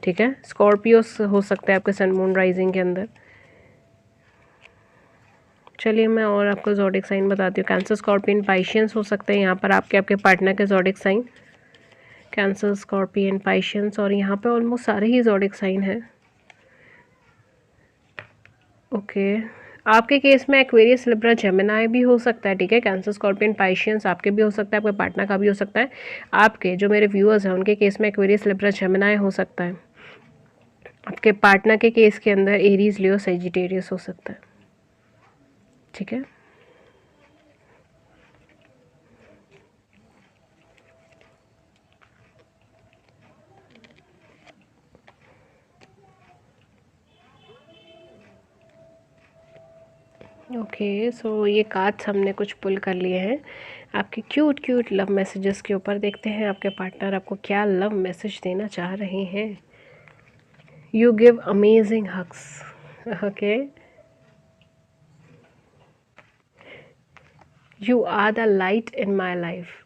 ठीक है? स्कॉर्पियोज़ हो सकता है आपके सन, मून, राइज़िंग के अंदर। चलिए मैं और आपको ज़ोडिक साइन बताती हूँ। कैंसर, स्कॉर्पियन, पाइशियंस हो सकते हैं यहाँ पर आपके पार्टनर के ज़ोडिक साइन। कैंसर, स्कॉर्पियन, पाइशियंस, और यहाँ पे ऑलमोस्ट सारे ही ज़ोडिक साइन हैं। ओके, आपके केस में एक्वेरियस, लिब्रा, जेमिनाई भी हो सकता है, ठीक है। कैंसर, स्कॉर्पियन, पाइशियंस आपके भी हो सकता है, आपके पार्टनर का भी हो सकता है। आपके जो मेरे व्यूअर्स हैं उनके केस में एक्वेरियस, लिब्रा, जेमिनाई हो सकता है। आपके पार्टनर के केस के अंदर एरीज, लियो, सजिटेरियस हो सकता है, ठीक है। ओके, सो ये कार्ड्स हमने कुछ पुल कर लिए हैं आपके क्यूट क्यूट लव मैसेजेस के ऊपर। देखते हैं आपके पार्टनर आपको क्या लव मैसेज देना चाह रहे हैं। You give amazing hugs, okay. You are the light in my life.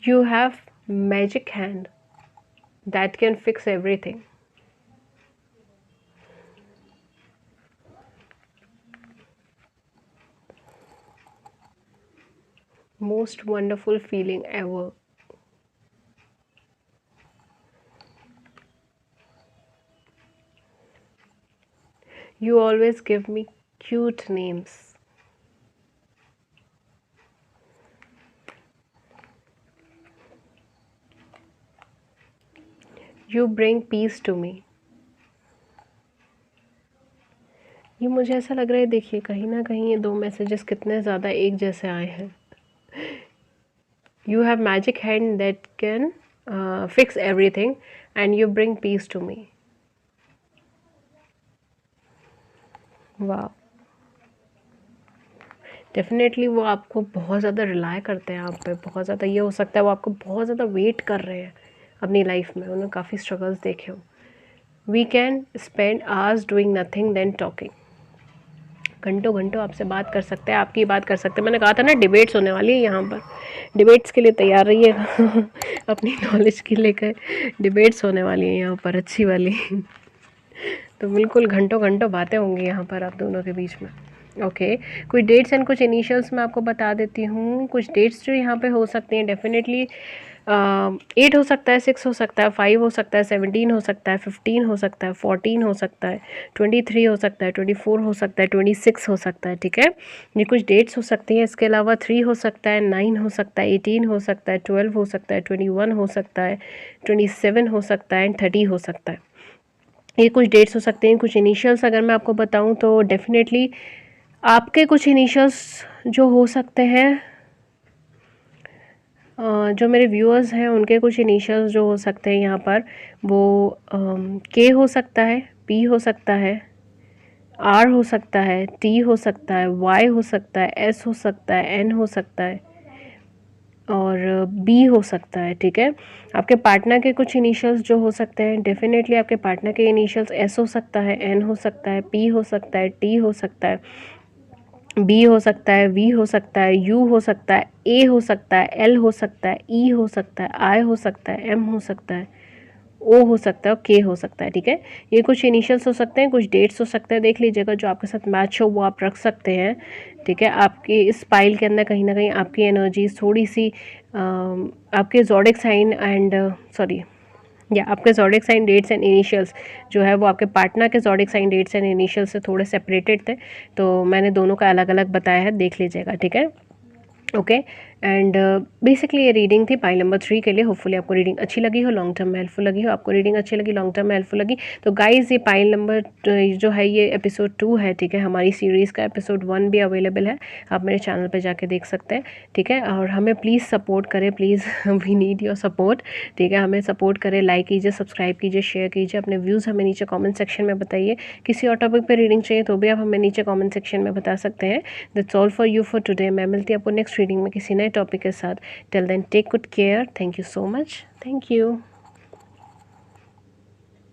You have magic hand that can fix everything. Most wonderful feeling ever. You always give me cute names. You bring peace to me. ये मुझे ऐसा लग रहा है, देखिए कहीं ना कहीं ये दो मैसेजेस कितने ज़्यादा एक जैसे आए हैं। You have magic hand that can fix everything and you bring peace to me. वाह, डेफिनेटली वो आपको बहुत ज़्यादा रिलाई करते हैं आप पे, बहुत ज़्यादा। ये हो सकता है वो आपको बहुत ज़्यादा वेट कर रहे हैं अपनी लाइफ में, उन्होंने काफ़ी स्ट्रगल्स देखे हो। We can spend hours doing nothing then talking. घंटों घंटों आपसे बात कर सकते हैं, आपकी बात कर सकते हैं। मैंने कहा था ना डिबेट्स होने वाली है यहाँ पर, डिबेट्स के लिए तैयार रहिएगा अपनी नॉलेज के लेकर डिबेट्स होने वाली है यहाँ पर, अच्छी वाली तो बिल्कुल घंटों घंटों बातें होंगी यहाँ पर आप दोनों के बीच में। ओके, कुछ डेट्स एंड कुछ इनिशियल्स मैं आपको बता देती हूँ। कुछ डेट्स जो यहाँ पे हो सकती हैं डेफिनेटली 8 हो सकता है, 6 हो सकता है, 5 हो सकता है, 17 हो सकता है, 15 हो सकता है, 14 हो सकता है, 23 हो सकता है, 24 हो सकता है, 26 हो सकता है, ठीक है। ये कुछ डेट्स हो सकती हैं। इसके अलावा 3 हो सकता है, 9 हो सकता है, 18 हो सकता है, 12 हो सकता है, 21 हो सकता है, 27 हो सकता है एंड 30 हो सकता है। ये कुछ डेट्स हो सकते हैं। कुछ इनिशियल्स अगर मैं आपको बताऊं तो डेफिनेटली आपके कुछ इनिशियल्स जो हो सकते हैं, जो मेरे व्यूअर्स हैं उनके कुछ इनिशियल्स जो हो सकते हैं यहाँ पर, वो के हो सकता है, पी हो सकता है, आर हो सकता है, टी हो सकता है, वाई हो सकता है, एस हो सकता है, एन हो सकता है और बी हो सकता है, ठीक है। आपके पार्टनर के कुछ इनिशियल्स जो हो सकते हैं, डेफिनेटली आपके पार्टनर के इनिशियल्स एस हो सकता है, एन हो सकता है, पी हो सकता है, टी हो सकता है, बी हो सकता है, वी हो सकता है, यू हो सकता है, ए हो सकता है, एल हो सकता है, ई हो सकता है, आई हो सकता है, एम हो सकता है, ओ हो सकता है और के हो सकता है, ठीक है। ये कुछ इनिशियल्स हो सकते हैं, कुछ डेट्स हो सकते हैं। देख लीजिएगा जो आपके साथ मैच हो वो आप रख सकते हैं, ठीक है। आपके इस पाइल के अंदर कहीं ना कहीं आपकी एनर्जीज थोड़ी सी आपके ज़ोडिक साइन एंड सॉरी या आपके zodiac sign dates and initials जो है वो आपके पार्टनर के zodiac sign dates and initials से थोड़े सेपरेटेड थे, तो मैंने दोनों का अलग अलग बताया है, देख लीजिएगा, ठीक है। ओके, एंड बेसिकली ये रीडिंग थी पाइल नंबर 3 के लिए। होपफुली आपको रीडिंग अच्छी लगी हो, लॉन्ग टर्म में हेल्पफुल लगी हो। आपको रीडिंग अच्छी लगी, लॉन्ग टर्म में हेल्पफुल लगी तो गाइज़ ये पाइल नंबर जो है ये एपिसोड 2 है, ठीक है। हमारी सीरीज़ का एपिसोड 1 भी अवेलेबल है, आप मेरे चैनल पे जाके देख सकते हैं, ठीक है। और हमें प्लीज़ सपोर्ट करें, please we need your support, ठीक है। हमें सपोर्ट करें, लाइक कीजिए, सब्सक्राइब कीजिए, शेयर कीजिए, अपने व्यूज़ हमें नीचे कॉमेंट सेक्शन में बताइए। किसी और टॉपिक पर रीडिंग चाहिए तो भी आप हमें नीचे कॉमेंट सेक्शन में बता सकते हैं। That's all for you for today. मैं मिलती हूँ आपको नेक्स्ट रीडिंग में किसी नए टॉपिक के साथ। Till then take good care. Thank you so much. Thank you.